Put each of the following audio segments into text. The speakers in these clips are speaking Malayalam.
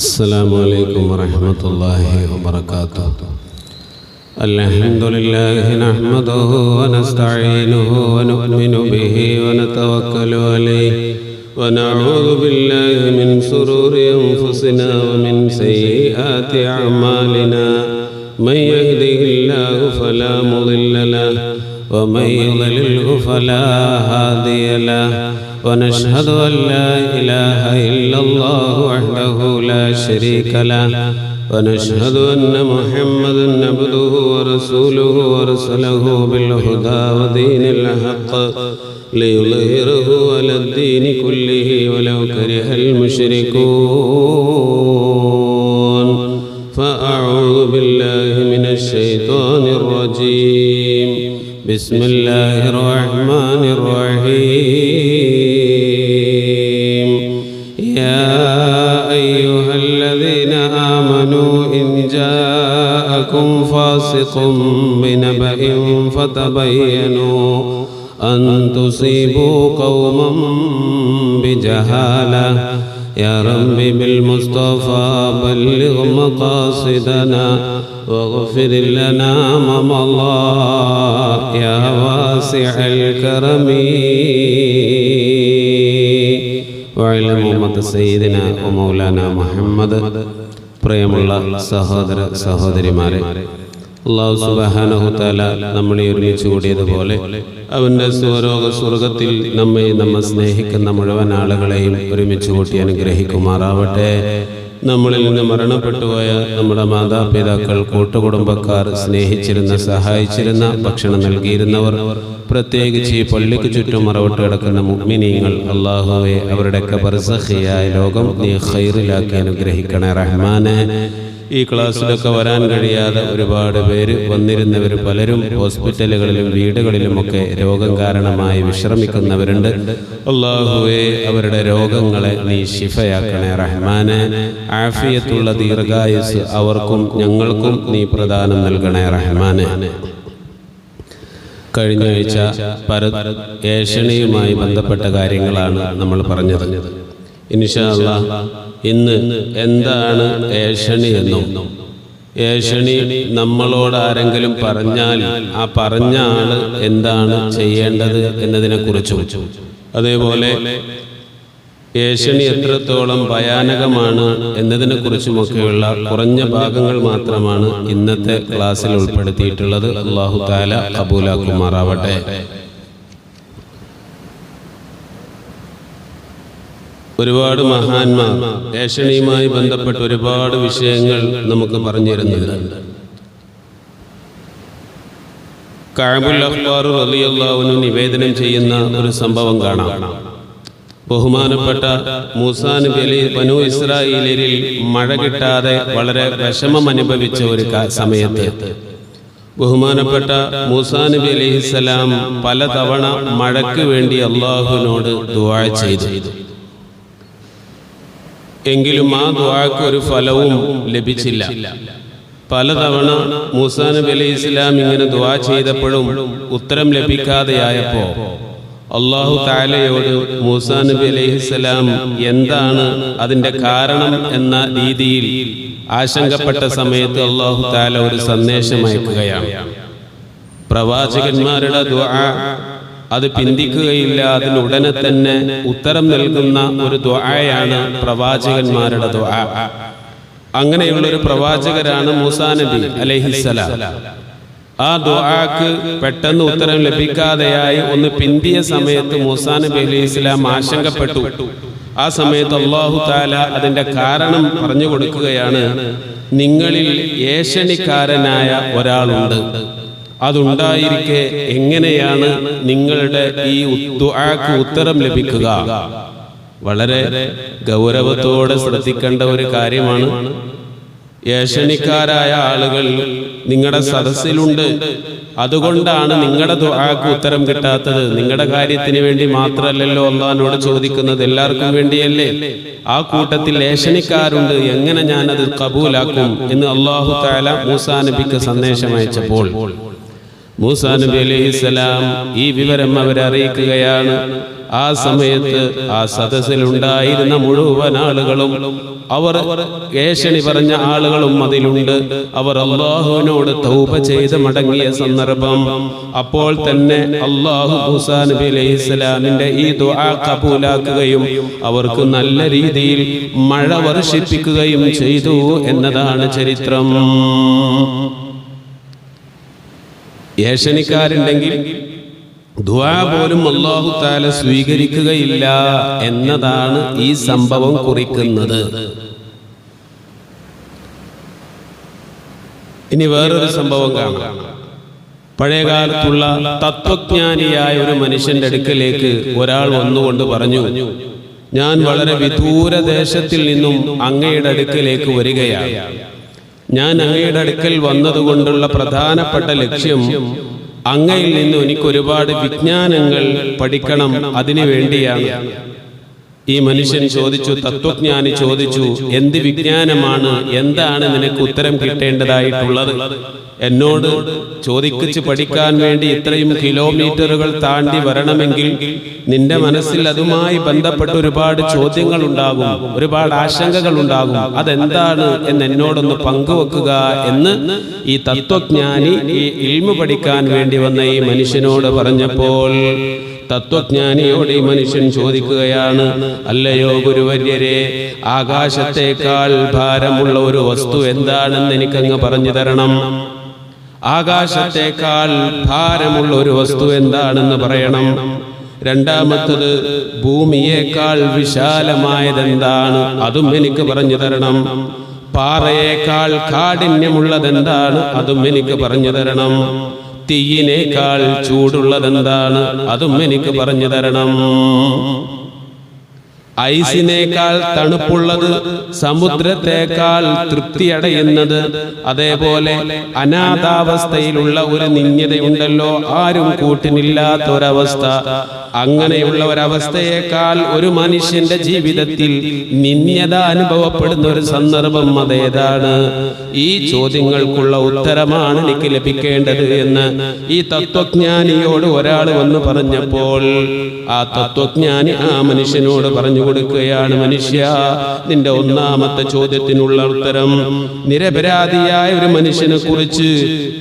السلام عليكم ورحمة الله وبركاته. الحمد لله نحمده ونستعينه ونؤمن به ونتوكل عليه ونعوذ بالله من شرور أنفسنا ومن سيئات أعمالنا. من يهده الله فلا مضل له ومن يضلله فلا هادي له. ونشهد أن لا إله إلا الله وحده لا شريك له. ونشهد أن محمدا عبده ورسوله ورسله بالهدى ودين الحق ليظهره على الدين كله ولو كره المشركون. فأعوذ بالله من الشيطان الرجيم. بسم الله الرحمن الرحيم. يا أيها الذين آمنوا إن جاءكم فاسق بنبأ فتبينوا أن تصيبوا قوما بجهالة. يا رب بالمصطفى بلغ مقاصدنا واغفر لنا ما مضى يا واسع الكرم. وعلى محمد سيدنا ومولانا محمد. പ്രിയമുള്ള സഹോദര സഹോദരിമാരെ, അല്ലാഹു സുബ്ഹാനഹു തആല നമ്മളെ ഒരുമിച്ച് കൂടിയതുപോലെ അവൻ്റെ സ്വർഗ്ഗത്തിൽ നമ്മെ സ്നേഹിക്കുന്ന മുഴുവൻ ആളുകളെയും ഒരുമിച്ച് കൂട്ടി അനുഗ്രഹിക്കുമാറാവട്ടെ. നമ്മളിൽ നിന്ന് മരണപ്പെട്ടുപോയ നമ്മുടെ മാതാപിതാക്കൾ, കൂട്ടുകുടുംബക്കാർ, സ്നേഹിച്ചിരുന്ന, സഹായിച്ചിരുന്ന, ഭക്ഷണം നൽകിയിരുന്നവർ, പ്രത്യേകിച്ച് ഈ പള്ളിക്ക് ചുറ്റും മറവിട്ട് കിടക്കുന്ന മുഅ്മിനീങ്ങൾ, അല്ലാഹുവേ അവരുടെയൊക്കെ ബർസഖിയായ ലോകം നീ ഖൈറിലാക്കി അനുഗ്രഹിക്കണേ റഹ്മാനെ. ഈ ക്ലാസ്സിലൊക്കെ വരാൻ കഴിയാതെ ഒരുപാട് പേര് വന്നിരുന്നവർ പലരും ഹോസ്പിറ്റലുകളിലും വീടുകളിലുമൊക്കെ രോഗം കാരണമായി വിശ്രമിക്കുന്നവരുണ്ട്. അല്ലാഹുവേ അവരുടെ രോഗങ്ങളെ നീ ശിഫയാക്കണേ റഹ്മാനെ. ആഫിയത്തുള്ള ദീർഘായുസ് അവർക്കും ഞങ്ങൾക്കും നീ പ്രദാനം നൽകണേ റഹ്മാനെ. കഴിഞ്ഞ ആഴ്ച ഏഷണിയുമായി ബന്ധപ്പെട്ട കാര്യങ്ങളാണ് നമ്മൾ പറഞ്ഞത്. ഇൻഷാ അല്ലാഹ് ഇന്ന് എന്താണ് ഏഷണി എന്നും ഏഷണി നമ്മളോട് ആരെങ്കിലും പറഞ്ഞാൽ ആ പറഞ്ഞ ആള് എന്താണ് ചെയ്യേണ്ടത് എന്നതിനെക്കുറിച്ചും, അതേപോലെ ഏഷണി എത്രത്തോളം ഭയാനകമാണ് എന്നതിനെക്കുറിച്ചുമൊക്കെയുള്ള കുറഞ്ഞ ഭാഗങ്ങൾ മാത്രമാണ് ഇന്നത്തെ ക്ലാസ്സിൽ ഉൾപ്പെടുത്തിയിട്ടുള്ളത്. അല്ലാഹു തആല ഖബൂലാക്കുമാറാവട്ടെ. ഒരുപാട് മഹാന്മാർ ഏഷണിയുമായി ബന്ധപ്പെട്ട് ഒരുപാട് വിഷയങ്ങൾ നമുക്ക് പറഞ്ഞു തരുന്നുണ്ട്. കഅബുൽ അഖ്ബാർ റളിയല്ലാഹു അൻഹു നിവേദനം ചെയ്യുന്ന ഒരു സംഭവം കാണാം. ബഹുമാനപ്പെട്ട മൂസാ നബി ബനൂ ഇസ്രായേലിൽ മഴ കിട്ടാതെ വളരെ വിഷമം അനുഭവിച്ച ഒരു സമയത്ത് ബഹുമാനപ്പെട്ട മൂസാ നബി അലൈഹിസ്സലാം പലതവണ മഴയ്ക്ക് വേണ്ടി അല്ലാഹുവിനോട് ദുആ ചെയ്തു. എങ്കിലും ആ ദുആക്ക് ഒരു ഫലവും ലഭിച്ചില്ല. പലതവണ മൂസാ നബി അലൈഹിസ്സലാം ഇങ്ങനെ ദുആ ചെയ്തപ്പോഴും ഉത്തരം ലഭിക്കാതെയായപ്പോ അല്ലാഹു തആലയോട് മൂസാ നബി അലൈഹിസ്സലാം എന്താണ് അതിൻ്റെ കാരണം എന്ന രീതിയിൽ ആശങ്കപ്പെട്ട സമയത്ത് അല്ലാഹു തആല ഒരു സന്ദേശം അയക്കുകയാണ്. പ്രവാചകന്മാരുടെ ദുആ അത് പിന്തിക്കുകയില്ല, അതിന് ഉടനെ തന്നെ ഉത്തരം നൽകുന്ന ഒരു ദുആയാണ് പ്രവാചകന്മാരുടെ ദുആ. അങ്ങനെയുള്ളൊരു പ്രവാചകരാണ് മൂസാ നബി അലൈഹിസ്സലാം. ആ ദുആക്ക് പെട്ടെന്ന് ഉത്തരം ലഭിക്കാതെയായി ഒന്ന് പിന്തിയ സമയത്ത് മൂസാ നബി അലൈഹിസ്സലാം ആശങ്കപ്പെട്ടു. ആ സമയത്ത് അല്ലാഹു തആല അതിൻ്റെ കാരണം പറഞ്ഞു കൊടുക്കുകയാണ്. നിങ്ങളിൽ ഏഷണിക്കാരനായ ഒരാളുണ്ട്. അതുണ്ടായിരിക്കെ എങ്ങനെയാണ് നിങ്ങളുടെ ഈ ദുആക്ക് ഉത്തരം ലഭിക്കുക? വളരെ ഗൗരവത്തോടെ ശ്രദ്ധിക്കേണ്ട ഒരു കാര്യമാണ്. ഏഷണിക്കാരായ ആളുകൾ നിങ്ങളുടെ സദസ്സിലുണ്ട്. അതുകൊണ്ടാണ് നിങ്ങളുടെ ദുആക്ക് ഉത്തരം കിട്ടാത്തത്. നിങ്ങളുടെ കാര്യത്തിന് വേണ്ടി മാത്രമല്ലല്ലോ അല്ലാഹുവിനോട് ചോദിക്കുന്നത്, എല്ലാവർക്കും വേണ്ടിയല്ലേ. ആ കൂട്ടത്തിൽ ഏഷണിക്കാരുണ്ട്, എങ്ങനെ ഞാനത് കബൂലാക്കും എന്ന് അല്ലാഹു തആല മൂസാ നബിക്ക് സന്ദേശം അയച്ചപ്പോൾ മൂസാ നബി അലൈഹിസ്സലാം ഈ വിവരം അവരെ അറിയിക്കുകയാണ്. ആ സമയത്ത് ആ സദസ്സിലുണ്ടായിരുന്ന മുഴുവൻ ആളുകളും, അവർ ഏഷണി പറഞ്ഞ ആളുകളും അതിലുണ്ട്. അവർ അല്ലാഹുവിനോട് തൗബ ചെയ്ത് മടങ്ങിയ സന്ദർഭം. അപ്പോൾ തന്നെ അല്ലാഹു മൂസാ നബി അലൈഹിസ്സലാമിന്റെ ഈ ദുആ കബൂലാക്കുകയും അവർക്ക് നല്ല രീതിയിൽ മഴ വർഷിപ്പിക്കുകയും ചെയ്തു എന്നതാണ് ചരിത്രം. ഏഷണിക്കാരുണ്ടെങ്കിൽ ദുആ പോലും അല്ലാഹു തആല സ്വീകരിക്കുകയില്ല എന്നതാണ് ഈ സംഭവം കുറിക്കുന്നത്. ഇനി വേറൊരു സംഭവം കാണാം. പഴയകാലത്തുള്ള തത്വജ്ഞാനിയായ ഒരു മനുഷ്യന്റെ അടുക്കലേക്ക് ഒരാൾ വന്നുകൊണ്ട് പറഞ്ഞു, ഞാൻ വളരെ വിദൂര ദേശത്തിൽ നിന്നും അങ്ങയുടെ അടുക്കലേക്ക് വരികയാണ്. ഞാൻ അങ്ങയുടെ അടുക്കൽ വന്നതുകൊണ്ടുള്ള പ്രധാനപ്പെട്ട ലക്ഷ്യം അങ്ങയിൽ നിന്ന് എനിക്ക് ഒരുപാട് വിജ്ഞാനങ്ങൾ പഠിക്കണം, അതിനു വേണ്ടിയാണ്. ഈ മനുഷ്യൻ ചോദിച്ചു, തത്വജ്ഞാനി ചോദിച്ചു, എന്ത് വിജ്ഞാനമാണ്, എന്താണ് നിനക്ക് ഉത്തരം കിട്ടേണ്ടതായിട്ടുള്ളത്? എന്നോട് ചോദിച്ച് പഠിക്കാൻ വേണ്ടി ഇത്രയും കിലോമീറ്ററുകൾ താണ്ടി വരണമെങ്കിൽ നിന്റെ മനസ്സിൽ അതുമായി ബന്ധപ്പെട്ട് ഒരുപാട് ചോദ്യങ്ങൾ ഉണ്ടാകും, ഒരുപാട് ആശങ്കകൾ ഉണ്ടാകും. അതെന്താണ് എന്ന് എന്നോടൊന്ന് പങ്കുവെക്കുക എന്ന് ഈ തത്വജ്ഞാനി ഈ ഇൽമു പഠിക്കാൻ വേണ്ടി വന്ന ഈ മനുഷ്യനോട് പറഞ്ഞപ്പോൾ തത്വജ്ഞാനിയോട് ഈ മനുഷ്യൻ ചോദിക്കുകയാണ്, അല്ലയോ ഗുരുവര്യരെ, ആകാശത്തേക്കാൾ ഭാരമുള്ള ഒരു വസ്തു എന്താണെന്ന് എനിക്കങ്ങ് പറഞ്ഞു തരണം. ആകാശത്തേക്കാൾ ഭാരമുള്ള ഒരു വസ്തു എന്താണെന്ന് പറയണം. രണ്ടാമത്തത്, ഭൂമിയേക്കാൾ വിശാലമായതെന്താണ്, അതും എനിക്ക് പറഞ്ഞു തരണം. പാറയേക്കാൾ കാഠിന്യമുള്ളതെന്താണ്, അതും എനിക്ക് പറഞ്ഞു തരണം. തീയിനേക്കാൾ ചൂടുള്ളതെന്താണ്, അതും എനിക്ക് പറഞ്ഞു തരണം. ഐസിനേക്കാൾ തണുപ്പുള്ളത്, സമുദ്രത്തേക്കാൾ തൃപ്തിയടയുന്നത്, അതേപോലെ അനാഥാവസ്ഥയിലുള്ള ഒരു നിന്യതയുണ്ടല്ലോ, ആരും കൂട്ടിനില്ലാത്ത ഒരവസ്ഥ, അങ്ങനെയുള്ള ഒരവസ്ഥയേക്കാൾ ഒരു മനുഷ്യന്റെ ജീവിതത്തിൽ നിന്യത അനുഭവപ്പെടുന്ന ഒരു സന്ദർഭം അതേതാണ്? ഈ ചോദ്യങ്ങൾക്കുള്ള ഉത്തരമാണ് എനിക്ക് ലഭിക്കേണ്ടത് എന്ന് ഈ തത്വജ്ഞാനിയോട് ഒരാൾ വന്ന് പറഞ്ഞപ്പോൾ ആ തത്വജ്ഞാനി ആ മനുഷ്യനോട് പറഞ്ഞു കൊടുക്കുകയാണ്, മനുഷ്യ, നിന്റെ ഒന്നാമത്തെ ചോദ്യത്തിനുള്ള ഉത്തരം, നിരപരാധിയായ ഒരു മനുഷ്യനെ കുറിച്ച്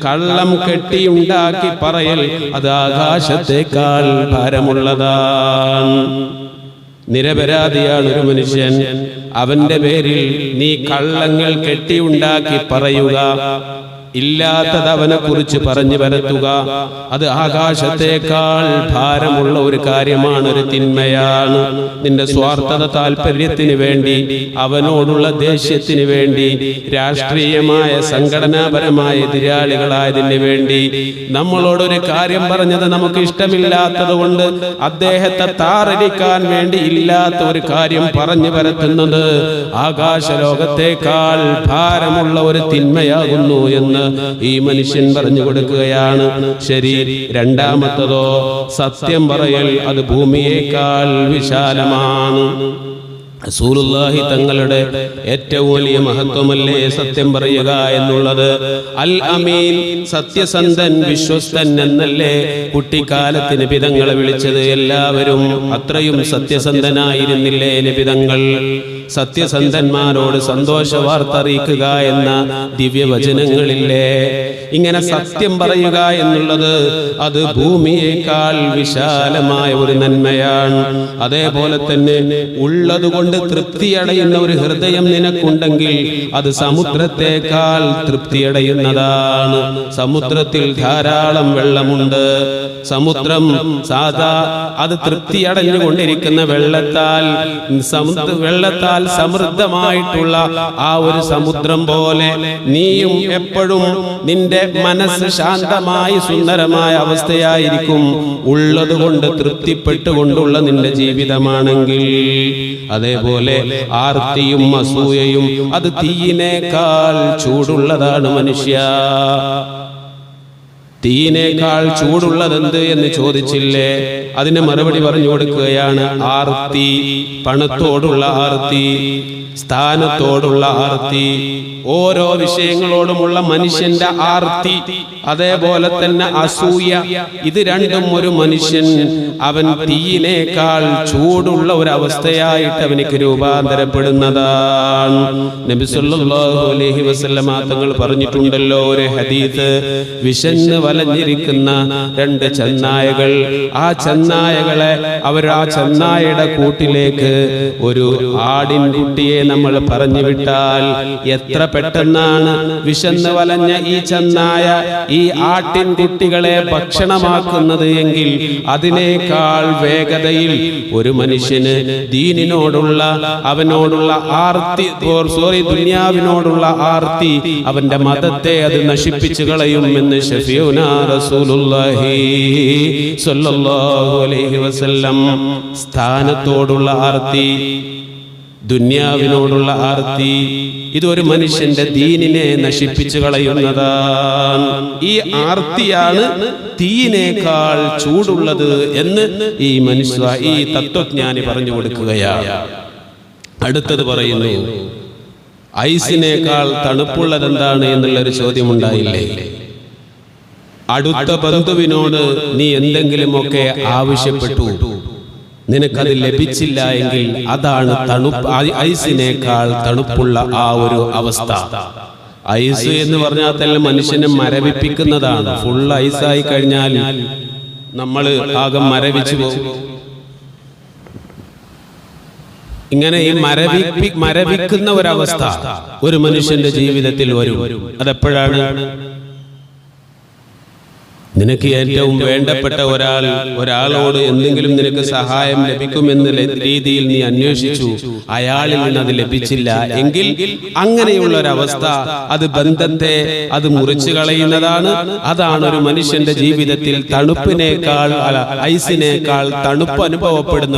കള്ളം കെട്ടിയുണ്ടാക്കി പറയൽ അത് ആകാശത്തേക്കാൾ ഭാരമുള്ളതാണ്. നിരപരാധിയാണ് ഒരു മനുഷ്യൻ, അവന്റെ പേരിൽ നീ കള്ളങ്ങൾ കെട്ടിയുണ്ടാക്കി പറയുക, ഇല്ലാത്തത് അവനെ കുറിച്ച് പറഞ്ഞു വരുത്തുക, അത് ആകാശത്തേക്കാൾ ഭാരമുള്ള ഒരു കാര്യമാണ്, ഒരു തിന്മയാണ്. നിന്റെ സ്വാർത്ഥത താല്പര്യത്തിന് വേണ്ടി, അവനോടുള്ള ദേഷ്യത്തിന് വേണ്ടി, രാഷ്ട്രീയമായ സംഘടനാപരമായ എതിരാളികളായതിന് വേണ്ടി നമ്മളോടൊരു കാര്യം പറഞ്ഞത് നമുക്ക് ഇഷ്ടമില്ലാത്തത് കൊണ്ട് അദ്ദേഹത്തെ താറടിക്കാൻ വേണ്ടി ഇല്ലാത്ത ഒരു കാര്യം പറഞ്ഞു വരുത്തുന്നത് ആകാശലോകത്തേക്കാൾ ഭാരമുള്ള ഒരു തിന്മയാകുന്നു എന്ന് ഈ മനുഷ്യൻ പറഞ്ഞു കൊടുക്കുകയാണ്. ശരി, രണ്ടാമത്തതോ, സത്യം പറയൽ അത് ഭൂമിയേക്കാൾ വിശാലമാണ്. റസൂലുള്ളാഹി തങ്ങളുടെ ഏറ്റവും വലിയ മഹത്വമല്ലേ സത്യം പറയുക എന്നുള്ളത്? അൽ അമീൻ, സത്യസന്ധൻ, വിശ്വസ്തൻ എന്നല്ലേ കുട്ടിക്കാലത്ത് നബിതങ്ങളെ വിളിച്ചത്? എല്ലാവരും അത്രയും സത്യസന്ധനായിരുന്നില്ലേ നബിതങ്ങൾ? സത്യസന്ധന്മാരോട് സന്തോഷ വാർത്ത അറിയിക്കുക എന്ന ദിവ്യവചനങ്ങളില്ലേ? ഇങ്ങനെ സത്യം പറയുക എന്നുള്ളത് അത് ഭൂമിയേക്കാൾ വിശാലമായ ഒരു നന്മയാണ്. അതേപോലെ തന്നെ ഉള്ളതുകൊണ്ട് തൃപ്തിയടയുന്ന ഒരു ഹൃദയം നിനക്കുണ്ടെങ്കിൽ അത് സമുദ്രത്തേക്കാൾ തൃപ്തിയടയുന്നതാണ്. സമുദ്രത്തിൽ ധാരാളം വെള്ളമുണ്ട്. സമുദ്രം സാധാ അത് തൃപ്തിയടഞ്ഞുകൊണ്ടിരിക്കുന്ന വെള്ളത്താൽ സമൃദ്ധമായിട്ടുള്ള ആ ഒരു സമുദ്രം പോലെ നീയും എപ്പോഴും നിന്റെ മനസ്സ് ശാന്തമായി സുന്ദരമായ അവസ്ഥയായിരിക്കും ഉള്ളതുകൊണ്ട് തൃപ്തിപ്പെട്ടുകൊണ്ടുള്ള നിന്റെ ജീവിതമാണെങ്കിൽ. അതേപോലെ ആർത്തിയും അസൂയയും അത് തീയിനേക്കാൾ ചൂടുള്ളതാണ് മനുഷ്യ. തീയിനേക്കാൾ ചൂടുള്ളതെന്ത് എന്ന് ചോദിച്ചില്ലേ? അതിന് മറുപടി പറഞ്ഞു കൊടുക്കുകയാണ് ആർത്തി, പണത്തോടുള്ള ആർത്തി, സ്ഥാനത്തോടുള്ള ആർത്തി, ഓരോ വിഷയങ്ങളോടുമുള്ള മനുഷ്യന്റെ ആർത്തി, അതേപോലെ തന്നെ അസൂയ. ഇത് രണ്ടും ഒരു മനുഷ്യൻ അവൻ തീയിനേക്കാൾ ചൂടുള്ള ഒരു അവസ്ഥയായിട്ട് അവനിക്ക് രൂപാന്തരപ്പെടുന്നതാണ്. നബി സല്ലല്ലാഹു അലൈഹി വസല്ലമ തങ്ങൾ പറഞ്ഞിട്ടുണ്ടല്ലോ ഒരു ഹദീസ്, വിശന്ന് വലഞ്ഞിരിക്കുന്ന രണ്ട് ചെന്നായകൾ, ആ ചെന്നായകളെ ആ ചെന്നായയുടെ കൂട്ടിലേക്ക് ഒരു ആടിൻകുട്ടിയെ നമ്മൾ പറഞ്ഞു വിട്ടാൽ എത്ര പെട്ടെന്നാണ് വിശന്ന് വലഞ്ഞ ഈ ചെന്നായ ഈ ആട്ടിൻകുട്ടികളെ ഭക്ഷണമാക്കുന്നത് എങ്കിൽ അതിനേക്കാൾ വേഗതയിൽ ഒരു മനുഷ്യന് ദീനിനോടുള്ള അവനോടുള്ള ആർത്തി, ദുനിയാവിനോടുള്ള ആർത്തി, അവന്റെ മതത്തെ അത് നശിപ്പിച്ചു കളയും എന്ന് ശഫീഉനാ റസൂലുള്ളാഹി സ്വല്ലല്ലാഹു അലൈഹി വസല്ലം. സ്ഥാനത്തോടുള്ള ആർത്തി, ദുന്യാവിനോടുള്ള ആർത്തി, ഇതൊരു മനുഷ്യന്റെ ദീനിനെ നശിപ്പിച്ചു കളയുന്നതാണ്. ഈ ആർത്തിയാണ് തീയിനേക്കാൾ ചൂടുള്ളത് എന്ന് ഈ തത്വജ്ഞാനി പറഞ്ഞു കൊടുക്കുകയാണ്. അടുത്തത് പറയുന്നു, ഐസിനേക്കാൾ തണുപ്പുള്ളത് എന്താണ് എന്നുള്ളൊരു ചോദ്യമുണ്ടായില്ലേ? അടുത്ത ബന്ധുവിനോട് നീ എന്തെങ്കിലുമൊക്കെ ആവശ്യപ്പെട്ടു, നിനക്കത് ലഭിച്ചില്ല എങ്കിൽ അതാണ് ഐസിനേക്കാൾ തണുപ്പുള്ള ആ ഒരു അവസ്ഥ. ഐസ് എന്ന് പറഞ്ഞാൽ തന്നെ മനുഷ്യനെ മരവിപ്പിക്കുന്നതാണ്. ഫുൾ ഐസായി കഴിഞ്ഞാൽ നമ്മൾ ആകെ മരവിച്ചു പോകും. ഇങ്ങനെ ഈ മരവിക്കുന്ന ഒരവസ്ഥ ഒരു മനുഷ്യന്റെ ജീവിതത്തിൽ വരും. അതെപ്പോഴാണ്? നിനക്ക് ഏറ്റവും വേണ്ടപ്പെട്ട ഒരാളോട് എന്തെങ്കിലും നിനക്ക് സഹായം ലഭിക്കുമെന്ന രീതിയിൽ നീ അന്വേഷിച്ചു, അയാളിൽ നിന്ന് അത് ലഭിച്ചില്ല എങ്കിൽ അങ്ങനെയുള്ള ഒരവസ്ഥ അത് ബന്ധത്തെ അത് മുറിച്ചു കളയുന്നതാണ്. അതാണ് ഒരു മനുഷ്യന്റെ ജീവിതത്തിൽ തണുപ്പിനേക്കാൾ ഐസിനേക്കാൾ തണുപ്പ് അനുഭവപ്പെടുന്ന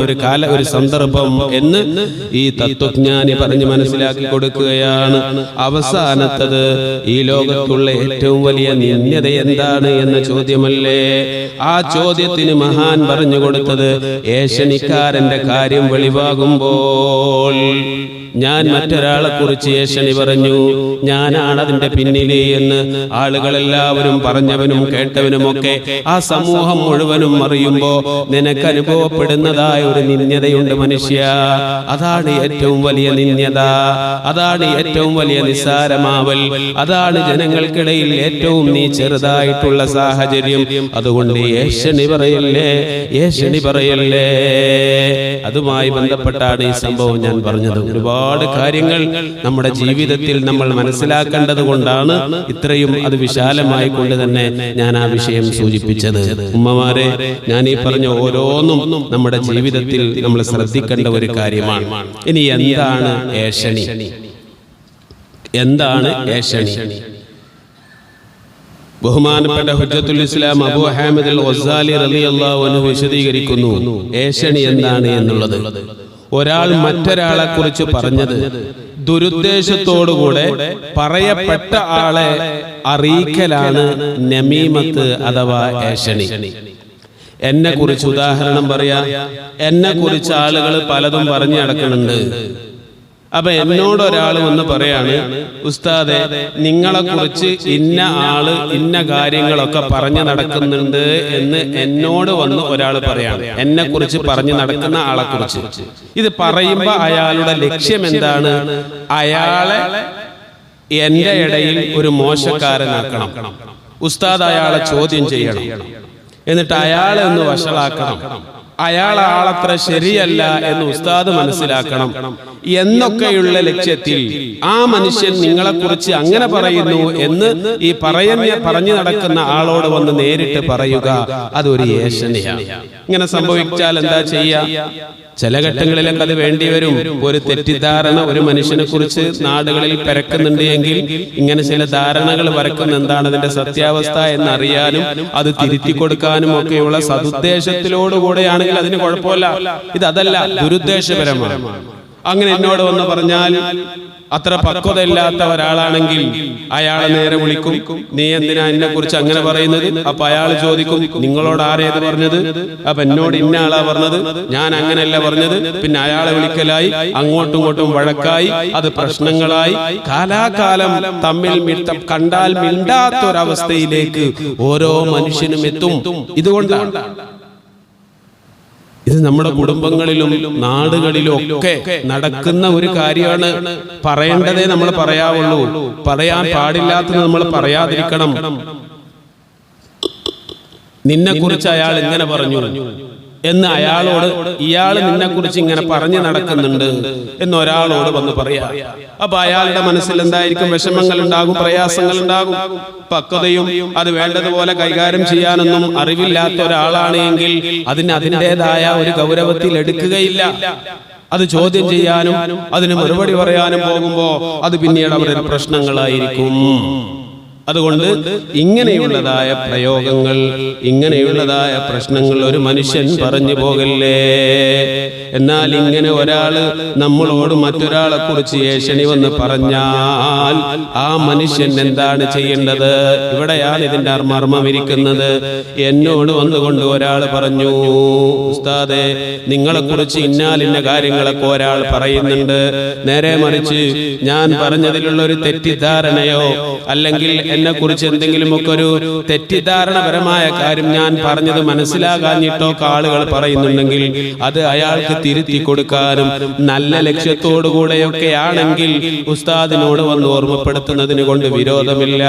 ഒരു സന്ദർഭം എന്ന് ഈ തത്വജ്ഞാനി പറഞ്ഞ് മനസ്സിലാക്കി കൊടുക്കുകയാണ്. അവസാനത്തത്, ഈ ലോകത്തുള്ള ഏറ്റവും വലിയ നിന്ദ്യത എന്താണ് എന്ന ചോദ്യമല്ലേ? ആ ചോദ്യത്തിന് മഹാൻ പറഞ്ഞു കൊടുത്തത്, ഏഷണിക്കാരന്റെ കാര്യം വെളിവാകുമ്പോൾ ഞാൻ മറ്റൊരാളെ കുറിച്ച് ഏഷണി പറഞ്ഞു, ഞാനാണ് അതിന്റെ പിന്നിലെ എന്ന് ആളുകളെല്ലാവരും പറഞ്ഞവനും കേട്ടവനുമൊക്കെ ആ സമൂഹം മുഴുവനും അറിയുമ്പോ നിനക്ക് അനുഭവപ്പെടുന്നതായ ഒരു നിന്ദ്യതയുണ്ട് മനുഷ്യ. അതാണ് ഏറ്റവും വലിയ നിന്ദ്യത, അതാണ് ഏറ്റവും വലിയ നിസ്സാരമാവൽ, അതാണ് ജനങ്ങൾക്കിടയിൽ ഏറ്റവും നീ ചെറുതായിട്ടുള്ള സാഹചര്യം. അതുകൊണ്ട് ഏഷണി പറയല്ലേ, ഏഷണി പറയല്ലേ. അതുമായി ബന്ധപ്പെട്ടാണ് ഈ സംഭവം ഞാൻ പറഞ്ഞത്. ഒരുപാട് കാര്യങ്ങൾ നമ്മുടെ ജീവിതത്തിൽ നമ്മൾ മനസ്സിലാക്കേണ്ടത് കൊണ്ടാണ് ഇത്രയും അത് വിശാലമായി കൊണ്ട് തന്നെ ഞാൻ ആ വിഷയം സൂചിപ്പിച്ചത്. ഉമ്മമാരെ, ഞാൻ ഈ പറഞ്ഞ ഓരോന്നും നമ്മുടെ ജീവിതത്തിൽ നമ്മൾ ശ്രദ്ധിക്കേണ്ട ഒരു കാര്യമാണ്. ഇനി എന്താണ് ഏഷണി? എന്താണ് ഏഷണി? ബഹുമാനപ്പെട്ട ഹുജ്ജത്തുൽ ഇസ്ലാം അബൂ ഹാമിദ് അൽ ഗസാലി റളിയല്ലാഹു അൻഹു വിശദീകരിക്കുന്നു ഏഷണി എന്താണ് എന്നുള്ളത്. ഒരാൾ മറ്റൊരാളെ കുറിച്ച് പറഞ്ഞത് ദുരുദ്ദേശത്തോടുകൂടെ പറയപ്പെട്ട ആളെ അറിയിക്കലാണ് നമീമത്ത് അഥവാ ഏഷണി. എന്നെ കുറിച്ച് ഉദാഹരണം പറയാ, എന്നെ കുറിച്ച് ആളുകൾ പലതും പറഞ്ഞു നടക്കുന്നുണ്ട്. അപ്പൊ എന്നോട് ഒരാൾ വന്ന് പറയാണ്, ഉസ്താദെ നിങ്ങളെ കുറിച്ച് ഇന്ന ആള് ഇന്ന കാര്യങ്ങളൊക്കെ പറഞ്ഞു നടക്കുന്നുണ്ട് എന്ന് എന്നോട് വന്ന് ഒരാൾ പറയാണ്, എന്നെ കുറിച്ച് പറഞ്ഞു നടക്കുന്ന ആളെ കുറിച്ച്. ഇത് പറയുമ്പോ അയാളുടെ ലക്ഷ്യം എന്താണ്? അയാളെ എന്റെ ഇടയിൽ ഒരു മോശക്കാരനാക്കണം. ഉസ്താദ് അയാളെ ചോദ്യം ചെയ്യണം, എന്നിട്ട് അയാളെ ഒന്ന് വഷളാക്കണം, അയാളത്ര ശരിയല്ല എന്ന് ഉസ്താദ് മനസ്സിലാക്കണം എന്നൊക്കെയുള്ള ലക്ഷ്യത്തിൽ ആ മനുഷ്യൻ നിങ്ങളെക്കുറിച്ച് അങ്ങനെ പറയുന്നു എന്ന് ഈ പറഞ്ഞു നടക്കുന്ന ആളോട് വന്ന് നേരിട്ട് പറയുക, അതൊരു ഏഷണിയാണ്. ഇങ്ങനെ സംഭവിച്ചാൽ എന്താ ചെയ്യാ? ചില ഘട്ടങ്ങളിലൊക്കെ അത് വേണ്ടിവരും. ഒരു തെറ്റിദ്ധാരണ ഒരു മനുഷ്യനെ കുറിച്ച് നാടുകളിൽ പരക്കുന്നുണ്ട് എങ്കിൽ ഇങ്ങനെ ചില ധാരണകൾ പരക്കുന്ന എന്താണ് അതിന്റെ സത്യാവസ്ഥ എന്നറിയാനും അത് തിരുത്തി കൊടുക്കാനും ഒക്കെയുള്ള സതുദ്ദേശത്തിലോടുകൂടെയാണെങ്കിൽ അതിന് കുഴപ്പമില്ല. അതല്ല, ദുരുദ്ദേശപരമാണ്. അങ്ങനെ എന്നോട് വന്ന് പറഞ്ഞാൽ അത്ര പക്വതയില്ലാത്ത ഒരാളാണെങ്കിൽ അയാളെ നേരെ വിളിക്കും, നീ എന്തിനാ എന്നെ കുറിച്ച് അങ്ങനെ പറയുന്നത്? അപ്പൊ അയാൾ ചോദിക്കും, നിങ്ങളോട് ആരേത് പറഞ്ഞത്? അപ്പൊ എന്നോട് ഇന്ന ആളാ പറഞ്ഞത്, ഞാൻ അങ്ങനെയല്ല പറഞ്ഞത്. പിന്നെ അയാളെ വിളിക്കലായി, അങ്ങോട്ടും ഇങ്ങോട്ടും വഴക്കായി, അത് പ്രശ്നങ്ങളായി, കാലാകാലം തമ്മിൽ കണ്ടാൽ മിണ്ടാത്തൊരവസ്ഥയിലേക്ക് ഓരോ മനുഷ്യനും എത്തും. ഇതുകൊണ്ടാണ് ഇത് നമ്മുടെ കുടുംബങ്ങളിലും നാടുകളിലും ഒക്കെ നടക്കുന്ന ഒരു കാര്യമാണ്. പറയേണ്ടതേ നമ്മൾ പറയാവുള്ളൂ, പറയാൻ പാടില്ലാത്തത് നമ്മൾ പറയാതിരിക്കണം. നിന്നെ കുറിച്ച് അയാൾ ഇങ്ങനെ പറഞ്ഞു എന്ന് അയാളോട്, ഇയാൾ നിന്നെ കുറിച്ച് ഇങ്ങനെ പറഞ്ഞു നടക്കുന്നുണ്ട് എന്നൊരാളോട് വന്ന് പറയാ. അപ്പൊ അയാളുടെ മനസ്സിൽ എന്തായിരിക്കും? വിഷമങ്ങൾ ഉണ്ടാകും, പ്രയാസങ്ങൾ ഉണ്ടാകും. പക്വതയും അത് വേണ്ടതുപോലെ കൈകാര്യം ചെയ്യാനൊന്നും അറിവില്ലാത്ത ഒരാളാണ് എങ്കിൽ അതിന് അതിൻ്റെതായ ഒരു ഗൗരവത്തിൽ എടുക്കുകയില്ല. അത് ചോദ്യം ചെയ്യാനും അതിന് മറുപടി പറയാനും പോകുമ്പോ അത് പിന്നീട് അവരുടെ പ്രശ്നങ്ങളായിരിക്കും. അതുകൊണ്ട് ഇങ്ങനെയുള്ളതായ പ്രയോഗങ്ങൾ, ഇങ്ങനെയുള്ളതായ പ്രശ്നങ്ങൾ ഒരു മനുഷ്യൻ പറഞ്ഞു പോകല്ലേ. എന്നാൽ ഇങ്ങനെ ഒരാള് നമ്മളോട് മറ്റൊരാളെ കുറിച്ച് ഏഷണി വന്ന് പറഞ്ഞാൽ ആ മനുഷ്യൻ എന്താണ് ചെയ്യേണ്ടത്? ഇവിടെയാണ് ഇതിന്റെ മർമ്മം ഇരിക്കുന്നത്. എന്നോട് വന്നുകൊണ്ട് ഒരാൾ പറഞ്ഞു, ഉസ്താദേ, നിങ്ങളെ കുറിച്ച് ഇന്നാലിന്ന കാര്യങ്ങളൊക്കെ ഒരാൾ പറയുന്നുണ്ട്, നേരെ മറിച്ച് ഞാൻ പറഞ്ഞതിലുള്ള ഒരു തെറ്റിദ്ധാരണയോ അല്ലെങ്കിൽ എന്നെ കുറിച്ച് എന്തെങ്കിലുമൊക്കെ ഒരു തെറ്റിദ്ധാരണപരമായ കാര്യം ഞാൻ പറഞ്ഞത് മനസ്സിലാകാഞ്ഞിട്ടോ ആളുകൾ പറയുന്നുണ്ടെങ്കിൽ അത് അയാൾക്ക് തിരുത്തി കൊടുക്കാനും നല്ല ലക്ഷ്യത്തോടുകൂടെയൊക്കെ ആണെങ്കിൽ ഉസ്താദിനോട് വന്ന് ഓർമ്മപ്പെടുത്തുന്നതിന് കൊണ്ട് വിരോധമില്ല.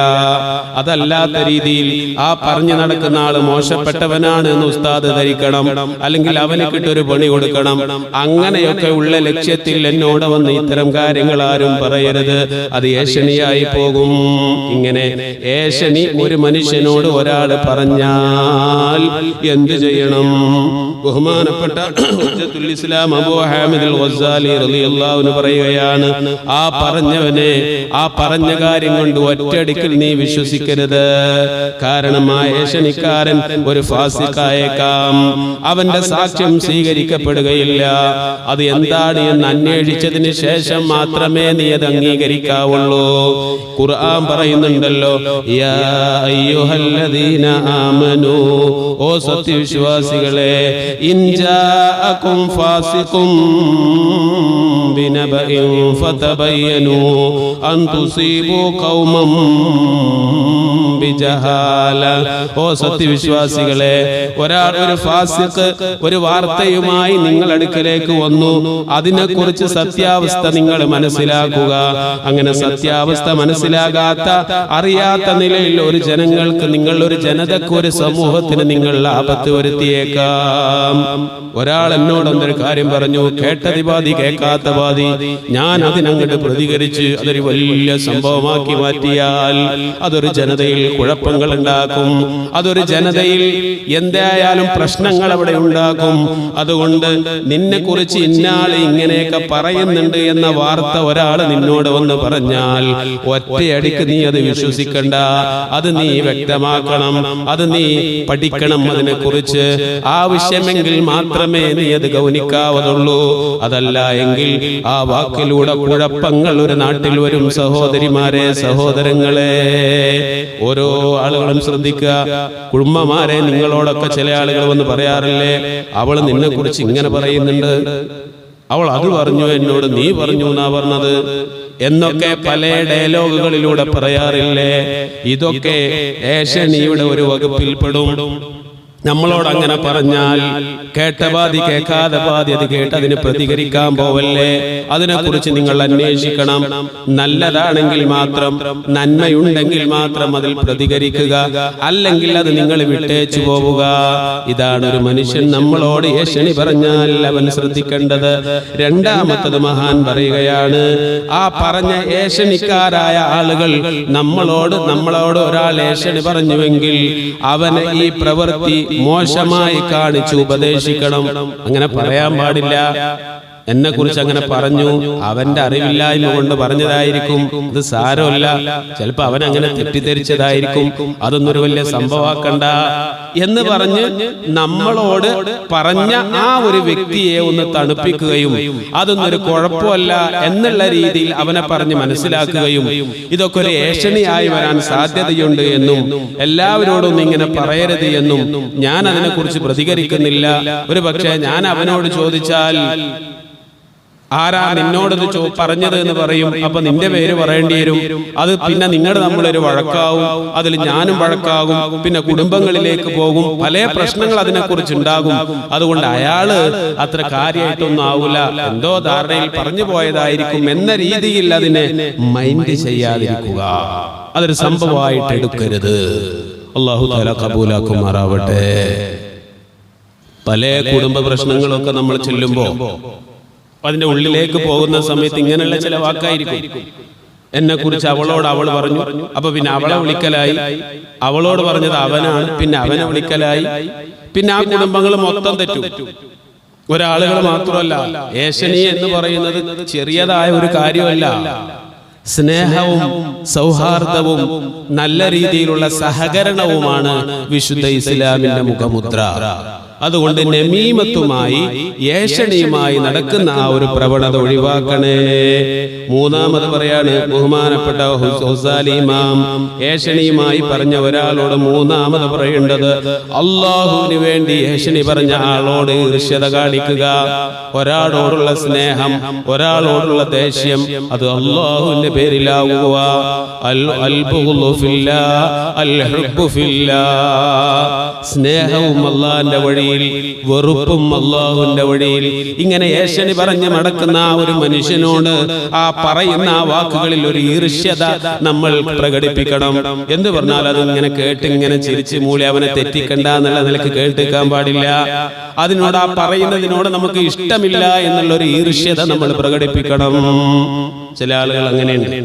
അതല്ലാത്ത രീതിയിൽ ആ പറഞ്ഞു നടക്കുന്ന ആള് മോശപ്പെട്ടവനാണ് എന്ന് ഉസ്താദ് ധരിക്കണം, അല്ലെങ്കിൽ അവന് കിട്ടൊരു പണി കൊടുക്കണം. അങ്ങനെയൊക്കെ ഉള്ള ലക്ഷ്യത്തിൽ എന്നോട് വന്ന് ഇത്തരം കാര്യങ്ങൾ ആരും പറയരുത്, അത് ഏഷണിയായി പോകും. ഇങ്ങനെ ഏഷണി ഒരു മനുഷ്യനോട് ഒരാൾ പറഞ്ഞാൽ എന്ത് ചെയ്യണം? ബഹുമാനപ്പെട്ട ഹുജ്ജത്തുൽ ഇസ്ലാം അബൂ ഹാമിദ് അൽ ഗസ്സാലി റളിയല്ലാഹു അൻഹു പറയുകയാണ്, ആ പറഞ്ഞവനെ ആ പറഞ്ഞ കാര്യം കൊണ്ട് ഒറ്റയടിക്കൽ നീ വിശ്വസിക്കരുത്. കാരണം ആ ഏഷണിക്കാരൻ ഒരു ഫാസിഖായേക്കാം, അവന്റെ സാക്ഷ്യം സ്വീകരിക്കപ്പെടുകയില്ല. അത് എന്താണ് എന്ന് അന്വേഷിച്ചതിന് ശേഷം മാത്രമേ നീ അത് അംഗീകരിക്കാവുള്ളൂ. ഖുർആൻ പറയുന്നുണ്ടല്ലോ, യാ അയ്യുഹല്ലദീന ആമനൂ, ഓ സത്യവിശ്വാസികളെ, ഇൻ ജാഅകും ഫാസിഖും ബിനബഇൻ ഫതബയ്യനൂ അൻ തുസീബൂ ഖൗമൻ ബിജഹാല. ഓ സത്യവിശ്വാസികളെ, ഒരു ഫാസിഖ് ഒരു വാർത്തയുമായി നിങ്ങളുടെ അടുക്കലേക്ക് വന്നു, അതിനെക്കുറിച്ച് സത്യാവസ്ഥ നിങ്ങൾ മനസ്സിലാക്കുക. അങ്ങനെ സത്യാവസ്ഥ മനസ്സിലാകാത്ത അറിയാത്ത നിലയിൽ ഒരു ജനങ്ങൾക്ക്, നിങ്ങൾ ഒരു ജനതക്ക്, ഒരു സമൂഹത്തിന് നിങ്ങൾ ആപത്ത് വരുത്തിയേക്കാം. ഒരാൾ എന്നോട് എന്തൊരു കാര്യം പറഞ്ഞു, കേട്ടതി പാതി കേൾക്കാത്ത പാതി, ഞാൻ അതിനങ്ങോട്ട് പ്രതികരിച്ച് അതൊരു വലിയ സംഭവമാക്കി മാറ്റിയാൽ അതൊരു ജനതയിൽ കുഴപ്പങ്ങൾ ഉണ്ടാക്കും, അതൊരു ജനതയിൽ എന്തായാലും പ്രശ്നങ്ങൾ അവിടെ ഉണ്ടാക്കും. അതുകൊണ്ട് നിന്നെ കുറിച്ച് ഇന്നാൾ ഇങ്ങനെയൊക്കെ പറയുന്നുണ്ട് എന്ന വാർത്ത ഒരാൾ നിന്നോട് വന്ന് പറഞ്ഞാൽ ഒറ്റയടിക്ക് നീ അത് വിശ്വസിക്കണ്ട, അത് നീ വ്യക്തമാക്കണം, അത് നീ പഠിക്കണം. അതിനെ കുറിച്ച് ആവശ്യമെങ്കിൽ മാത്രമേ നീ അത് ഗൗനിക്കാവതുള്ളൂ. അതല്ല എങ്കിൽ ആ വാക്കിലൂടെ കുഴപ്പങ്ങൾ ഒരു നാട്ടിൽ വരും. സഹോദരിമാരെ, സഹോദരങ്ങളെ, ഓരോ ആളുകളും ശ്രദ്ധിക്കുക. കുടുംബമാരെ, നിങ്ങളോടൊക്കെ ചില ആളുകൾ വന്ന് പറയാറില്ലേ, അവൾ നിന്നെ കുറിച്ച് ഇങ്ങനെ പറയുന്നുണ്ട്, അവൾ അത് പറഞ്ഞു, എന്നോട് നീ പറഞ്ഞു എന്നാ പറഞ്ഞത് എന്നൊക്കെ പല ഡയലോഗുകളിലൂടെ പറയാറില്ലേ? ഇതൊക്കെ ഏഷണിയുടെ ഒരു വകുപ്പിൽപ്പെടും. നമ്മളോട് അങ്ങനെ പറഞ്ഞാൽ കേട്ട പാതി കേൾക്കാതെ പാതി അത് കേട്ട് അതിന് പ്രതികരിക്കാൻ പോവല്ലേ. അതിനെക്കുറിച്ച് നിങ്ങൾ അന്വേഷിക്കണം. നല്ലതാണെങ്കിൽ മാത്രം, നന്മയുണ്ടെങ്കിൽ മാത്രം അതിൽ പ്രതികരിക്കുക, അല്ലെങ്കിൽ അത് നിങ്ങൾ വിട്ടേച്ചു പോവുക. ഇതാണ് ഒരു മനുഷ്യൻ നമ്മളോട് ഏഷണി പറഞ്ഞാൽ അവൻ ശ്രദ്ധിക്കേണ്ടത്. രണ്ടാമത്തത് മഹാൻ പറയുകയാണ്, ആ പറഞ്ഞ ഏഷണിക്കാരായ ആളുകൾ നമ്മളോട് ഒരാൾ ഏഷണി പറഞ്ഞുവെങ്കിൽ അവന് ഈ പ്രവൃത്തി മോശമായി കാണിച്ചു ഉപദേശിക്കണം. അങ്ങനെ പറയാൻ പാടില്ല. എന്നെ കുറിച്ച് അങ്ങനെ പറഞ്ഞു, അവന്റെ അറിവില്ലായ്മ കൊണ്ട് പറഞ്ഞതായിരിക്കും, ഇത് സാരമല്ല, ചിലപ്പോ അവൻ അങ്ങനെ തെറ്റിദ്ധരിച്ചതായിരിക്കും, അതൊന്നൊരു വലിയ സംഭവമാക്കണ്ട എന്ന് പറഞ്ഞ് നമ്മളോട് പറഞ്ഞ ആ ഒരു വ്യക്തിയെ ഒന്ന് തണുപ്പിക്കുകയും അതൊന്നൊരു കുഴപ്പമല്ല എന്നുള്ള രീതിയിൽ അവനെ പറഞ്ഞ് മനസ്സിലാക്കുകയും ഇതൊക്കെ ഒരു ഏഷണിയായി വരാൻ സാധ്യതയുണ്ട് എന്നും എല്ലാവരോടും ഇങ്ങനെ പറയരുത് എന്നും ഞാൻ അതിനെക്കുറിച്ച് പ്രതികരിക്കുന്നില്ല. ഒരു പക്ഷേ ഞാൻ അവനോട് ചോദിച്ചാൽ ആരാ നിന്നോടത് പറഞ്ഞത് എന്ന് പറയും. അപ്പൊ നിന്റെ പേര് പറയേണ്ടി വരും. അത് പിന്നെ നിങ്ങളുടെ നമ്മളൊരു വഴക്കാവും, അതിൽ ഞാനും വഴക്കാകും, പിന്നെ കുടുംബങ്ങളിലേക്ക് പോകും, പല പ്രശ്നങ്ങൾ അതിനെക്കുറിച്ച് ഉണ്ടാകും. അതുകൊണ്ട് അയാള് അത്ര കാര്യമായിട്ടൊന്നും ആവൂല, എന്തോ ധാരണയിൽ പറഞ്ഞു പോയതായിരിക്കും എന്ന രീതിയിൽ അതിനെ മൈൻഡ് ചെയ്യാതിരിക്കുക. അതൊരു സംഭവമായിട്ട് എടുക്കരുത്. അല്ലാഹു തആല കബൂലാക്കുമാറാവട്ടെ. പല കുടുംബ പ്രശ്നങ്ങളൊക്കെ നമ്മൾ ചെല്ലുമ്പോ അതിന്റെ ഉള്ളിലേക്ക് പോകുന്ന സമയത്ത് ഇങ്ങനെയുള്ള ചില വാക്കായിരിക്കും. എന്നെ കുറിച്ച് അവളോട് അവൾ പറഞ്ഞു, അപ്പൊ പിന്നെ അവളെ വിളിക്കലായി, അവളോട് പറഞ്ഞത് അവനാണ്, പിന്നെ അവനെ വിളിക്കലായി, പിന്നെ ആ കുടുംബങ്ങൾ മൊത്തം തെറ്റും. ഒരാളുകൾ മാത്രമല്ല, ഏഷണി എന്ന് പറയുന്നത് ചെറിയതായ ഒരു കാര്യമല്ല. സ്നേഹവും സൗഹാർദ്ദവും നല്ല രീതിയിലുള്ള സഹകരണവുമാണ് വിശുദ്ധ ഇസ്ലാമിന്റെ മുഖമുദ്ര. അതുകൊണ്ട് നമീമത്തുമായി ഏഷണിയുമായി നടക്കുന്ന ആ ഒരു പ്രവണത ഒഴിവാക്കണേ. മൂന്നാമത് പറയാണ് ബഹുമാനപ്പെട്ട ഗസാലി ഇമാം, ഏഷണിയുമായി പറഞ്ഞ ഒരാളോട് മൂന്നാമത് പറയേണ്ടത് അല്ലാഹുവിന് വേണ്ടി ഏഷണി പറഞ്ഞ ആളോട് ഈർഷ്യത കാണിക്കുക. ഒരാളോടുള്ള സ്നേഹം, ഒരാളോടുള്ള ദേഷ്യം അത് അല്ലാഹുവിന്റെ പേരിലാവുക. സ്നേഹവും അല്ലാഹുവിന്റെ വഴി, വെറുപ്പും അല്ലാഹുവിന്റെ വഴിയിൽ. ഇങ്ങനെ ഏഷണി പറഞ്ഞ് നടക്കുന്ന ആ ഒരു മനുഷ്യനോട് ആ പറയുന്ന ആ വാക്കുകളിൽ ഒരു ഈർഷ്യത നമ്മൾ പ്രകടിപ്പിക്കണം. എന്ന് പറഞ്ഞാൽ അത് ഇങ്ങനെ കേട്ട് ഇങ്ങനെ ചിരിച്ച് മൂളി അവനെ തെറ്റിക്കണ്ട എന്നുള്ള നിലക്ക് കേൾക്കാൻ പാടില്ല. അതിനോട് ആ പറയുന്നതിനോട് നമുക്ക് ഇഷ്ടമില്ല എന്നുള്ള ഒരു ഈർഷ്യത നമ്മൾ പ്രകടിപ്പിക്കണം. ചില ആളുകൾ അങ്ങനെയുണ്ട്,